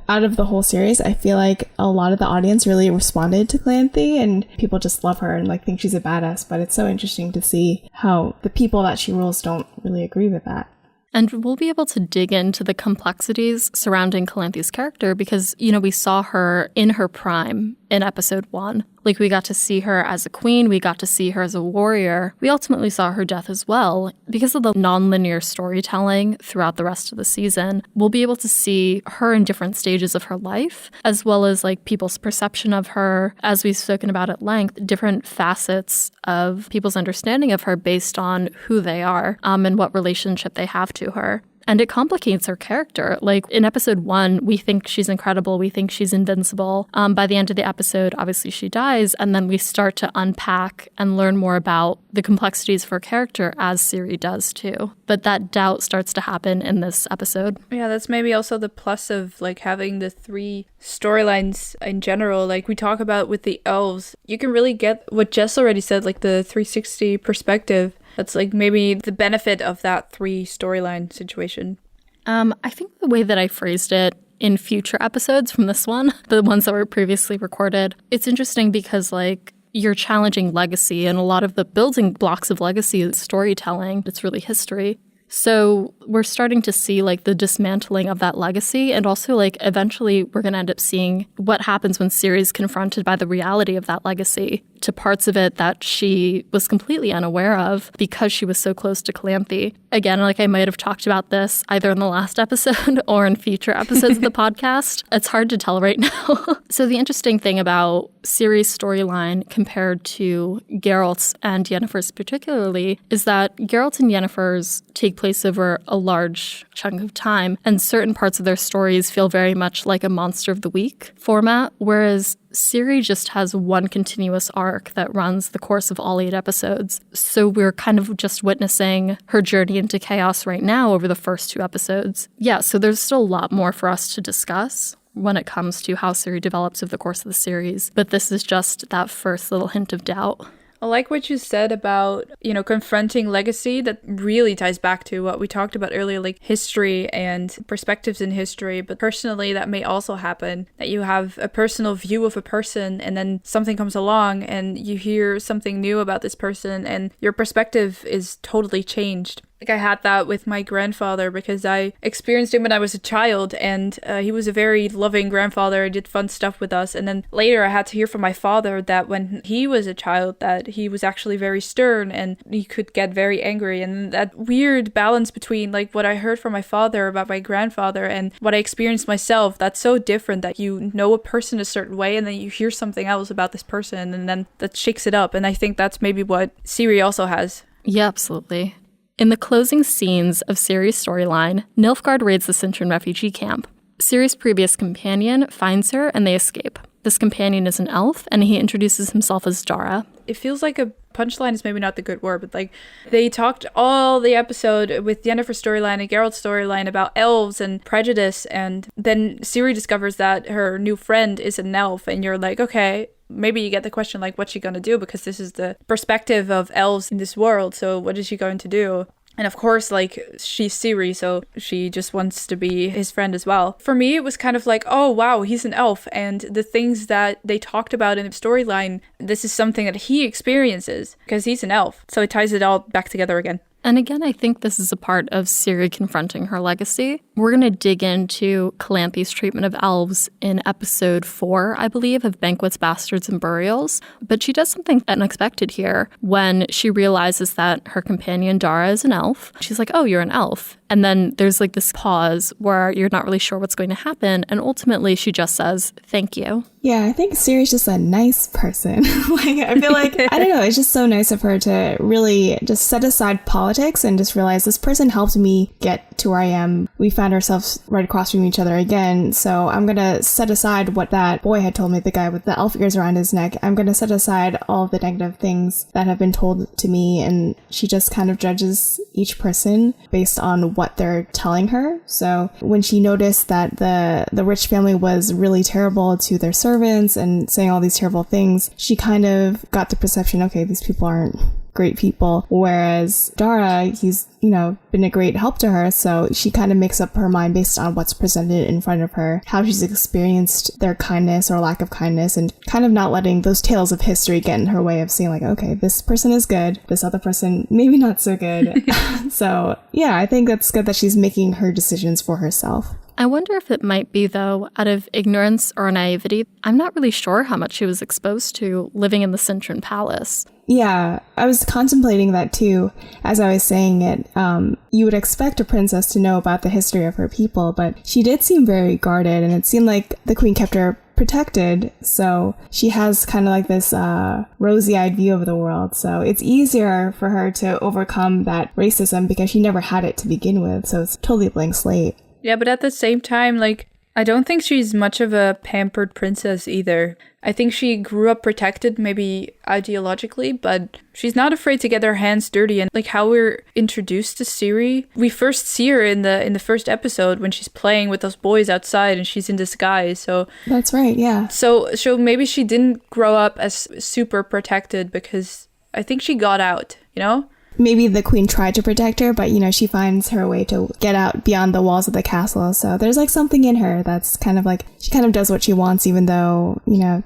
out of the whole series, I feel like a lot of the audience really responded to Calanthe, and people just love her and think she's a badass. But it's so interesting to see how the people that she rules don't really agree with that. And we'll be able to dig into the complexities surrounding Calanthe's character because, we saw her in her prime in episode 1. Like, we got to see her as a queen, we got to see her as a warrior. We ultimately saw her death as well. Because of the non-linear storytelling throughout the rest of the season, we'll be able to see her in different stages of her life, as well as, people's perception of her, as we've spoken about at length, different facets of people's understanding of her based on who they are, and what relationship they have to her. And it complicates her character. Like, in episode 1, we think she's incredible. We think she's invincible. By the end of the episode, obviously she dies. And then we start to unpack and learn more about the complexities of her character as Ciri does too. But that doubt starts to happen in this episode. Yeah, that's maybe also the plus of having the 3 storylines in general. Like we talk about with the elves, you can really get what Jess already said, the 360 perspective. That's maybe the benefit of that 3 storyline situation. I think the way that I phrased it in future episodes from this one, the ones that were previously recorded, it's interesting because you're challenging legacy, and a lot of the building blocks of legacy is storytelling. It's really history. So we're starting to see the dismantling of that legacy, and also eventually we're going to end up seeing what happens when Ciri is confronted by the reality of that legacy to parts of it that she was completely unaware of because she was so close to Calanthe. Again, I might have talked about this either in the last episode or in future episodes of the podcast. It's hard to tell right now. So the interesting thing about Ciri's storyline compared to Geralt's and Yennefer's particularly is that Geralt and Yennefer's take place over a large chunk of time, and certain parts of their stories feel very much like a Monster of the Week format, whereas Ciri just has one continuous arc that runs the course of all 8 episodes. So we're kind of just witnessing her journey into chaos right now over the first 2 episodes. Yeah, so there's still a lot more for us to discuss when it comes to how Ciri develops over the course of the series. But this is just that first little hint of doubt. I like what you said about, confronting legacy. That really ties back to what we talked about earlier, history and perspectives in history. But personally, that may also happen, that you have a personal view of a person and then something comes along and you hear something new about this person and your perspective is totally changed. Like I had that with my grandfather because I experienced him when I was a child, and he was a very loving grandfather. He did fun stuff with us. And then later I had to hear from my father that when he was a child that he was actually very stern and he could get very angry. And that weird balance between like what I heard from my father about my grandfather and what I experienced myself, that's so different, that you know a person a certain way and then you hear something else about this person and then that shakes it up. And I think that's maybe what Ciri also has. Yeah, absolutely. In the closing scenes of Ciri's storyline, Nilfgaard raids the Cintran refugee camp. Ciri's previous companion finds her and they escape. This companion is an elf, and he introduces himself as Dara. It feels like a punchline is maybe not the good word, but like they talked all the episode with Yennefer's storyline and Geralt's storyline about elves and prejudice, and then Ciri discovers that her new friend is an elf, and you're like, okay, maybe you get the question like, what's she gonna do? Because this is the perspective of elves in this world, so what is she going to do? And of course, like, she's Ciri, so she just wants to be his friend as well. For me, it was kind of like, oh, wow, he's an elf. And the things that they talked about in the storyline, this is something that he experiences because he's an elf. So it ties it all back together again. And again, I think this is a part of Ciri confronting her legacy. We're going to dig into Calanthe's treatment of elves in episode 4, I believe, of Banquets, Bastards, and Burials. But she does something unexpected here when she realizes that her companion Dara is an elf. She's like, oh, you're an elf. And then there's like this pause where you're not really sure what's going to happen. And ultimately, she just says, thank you. Yeah, I think Ciri's just a nice person. Like, I feel like, I don't know, it's just so nice of her to really just set aside politics and just realize this person helped me get to where I am. We found ourselves right across from each other again. So I'm going to set aside what that boy had told me, the guy with the elf ears around his neck. I'm going to set aside all of the negative things that have been told to me. And she just kind of judges each person based on what they're telling her. So when she noticed that the rich family was really terrible to their servants and saying all these terrible things, she kind of got the perception, okay, these people aren't great people. Whereas Dara, he's, been a great help to her. So she kind of makes up her mind based on what's presented in front of her, how she's experienced their kindness or lack of kindness, and kind of not letting those tales of history get in her way of seeing like, okay, this person is good, this other person maybe not so good. So yeah, I think that's good that she's making her decisions for herself. I wonder if it might be, though, out of ignorance or naivety. I'm not really sure how much she was exposed to living in the Cintran Palace. Yeah, I was contemplating that too as I was saying it. You would expect a princess to know about the history of her people, but she did seem very guarded, and it seemed like the queen kept her protected, so she has kind of like this rosy-eyed view of the world. So it's easier for her to overcome that racism because she never had it to begin with, so it's totally a blank slate. Yeah, but at the same time, like, I don't think she's much of a pampered princess either. I think she grew up protected, maybe ideologically, but she's not afraid to get her hands dirty. And like how we're introduced to Ciri, we first see her in the first episode when she's playing with those boys outside and she's in disguise. So that's right, yeah. So maybe she didn't grow up as super protected because I think she got out, Maybe the queen tried to protect her, but, she finds her way to get out beyond the walls of the castle. So there's like something in her that's kind of like, she kind of does what she wants, even though,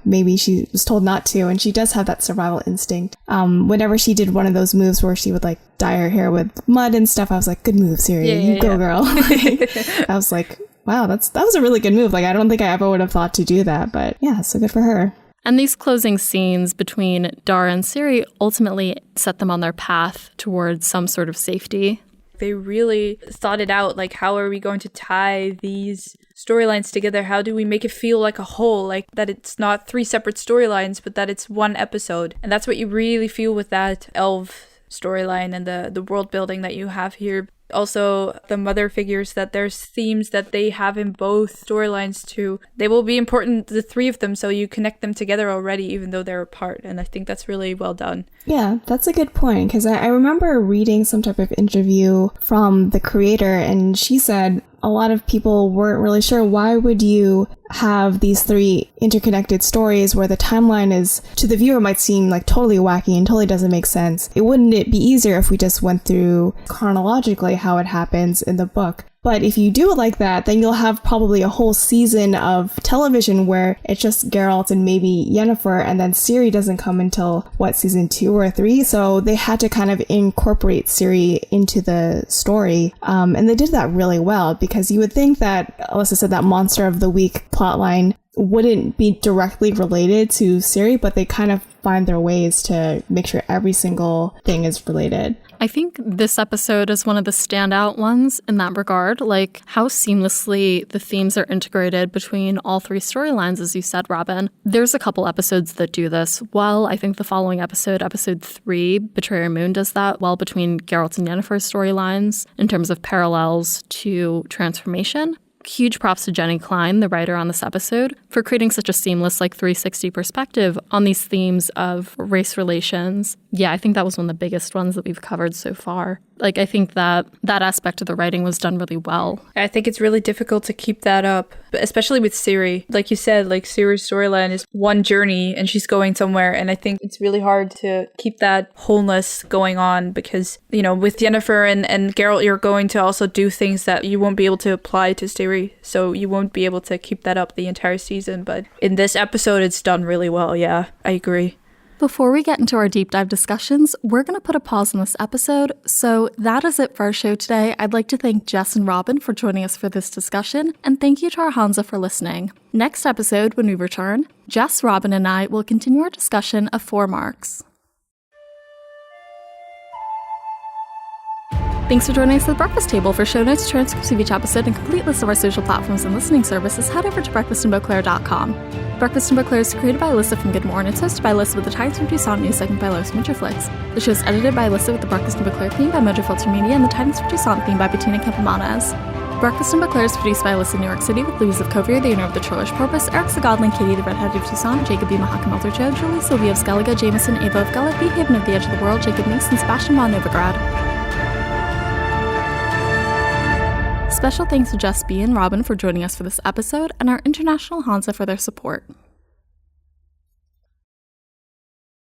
maybe she was told not to. And she does have that survival instinct. Whenever she did one of those moves where she would like dye her hair with mud and stuff, I was like, good move, Ciri. Go, girl. I was like, wow, that was a really good move. Like, I don't think I ever would have thought to do that, but yeah, so good for her. And these closing scenes between Dara and Ciri ultimately set them on their path towards some sort of safety. They really thought it out, like, how are we going to tie these storylines together? How do we make it feel like a whole, like that it's not 3 separate storylines, but that it's one episode? And that's what you really feel with that elf storyline and the world building that you have here. Also, the mother figures, that there's themes that they have in both storylines too. They will be important, the 3 of them, so you connect them together already, even though they're apart. And I think that's really well done. Yeah, that's a good point, because I remember reading some type of interview from the creator, and she said a lot of people weren't really sure, why would you have these 3 interconnected stories where the timeline is, to the viewer, might seem like totally wacky and totally doesn't make sense. Wouldn't it be easier if we just went through chronologically how it happens in the book? But if you do it like that, then you'll have probably a whole season of television where it's just Geralt and maybe Yennefer, and then Ciri doesn't come until, season 2 or 3? So they had to kind of incorporate Ciri into the story. And they did that really well, because you would think that, Alyssa said, that Monster of the Week plotline wouldn't be directly related to Ciri, but they kind of find their ways to make sure every single thing is related. I think this episode is one of the standout ones in that regard, like how seamlessly the themes are integrated between all 3 storylines, as you said, Robin. There's a couple episodes that do this well. I think the following episode 3, Betrayer Moon, does that well between Geralt and Yennefer's storylines in terms of parallels to transformation. Huge props to Jenny Klein, the writer on this episode, for creating such a seamless 360 perspective on these themes of race relations. Yeah, I think that was one of the biggest ones that we've covered so far. I think that aspect of the writing was done really well. I think it's really difficult to keep that up, especially with Ciri. Like you said, Ciri's storyline is one journey and she's going somewhere. And I think it's really hard to keep that wholeness going on because, with Yennefer and Geralt, you're going to also do things that you won't be able to apply to Ciri. So you won't be able to keep that up the entire season. But in this episode, it's done really well. Yeah, I agree. Before we get into our deep dive discussions, we're going to put a pause on this episode. So that is it for our show today. I'd like to thank Jess and Robin for joining us for this discussion, and thank you to our Hanza for listening. Next episode, when we return, Jess, Robin, and I will continue our discussion of 4 marks. Thanks for joining us at the Breakfast Table. For show notes, transcripts of each episode, and complete list of our social platforms and listening services, head over to breakfastandbeauclair.com. Breakfast and Beauclair is created by Alyssa from GoodMorhen. It's hosted by Alyssa with the Tides from Tucson news segment by Lois Winterflix. The show is edited by Alyssa with the Breakfast and Beauclair theme by Mojo Filter Media and the Tidings from Tucson theme by Bettina Campomanes. Breakfast and Beauclair is produced by Alyssa in New York City with Louise of Covier, the owner of The Trollish Porpoise, Eric Zagodlin, Katie the Redheaded of Tucson, Jacob B. Mahakam Elderjo, Julie Sylvia of Skellige, Jameson Ava of Gullet, B. Haven of the Edge of the World, Jacob Meeks, and Sebastian von Novigrad. Special thanks to Jess B and Robin for joining us for this episode, and our international Hanza for their support.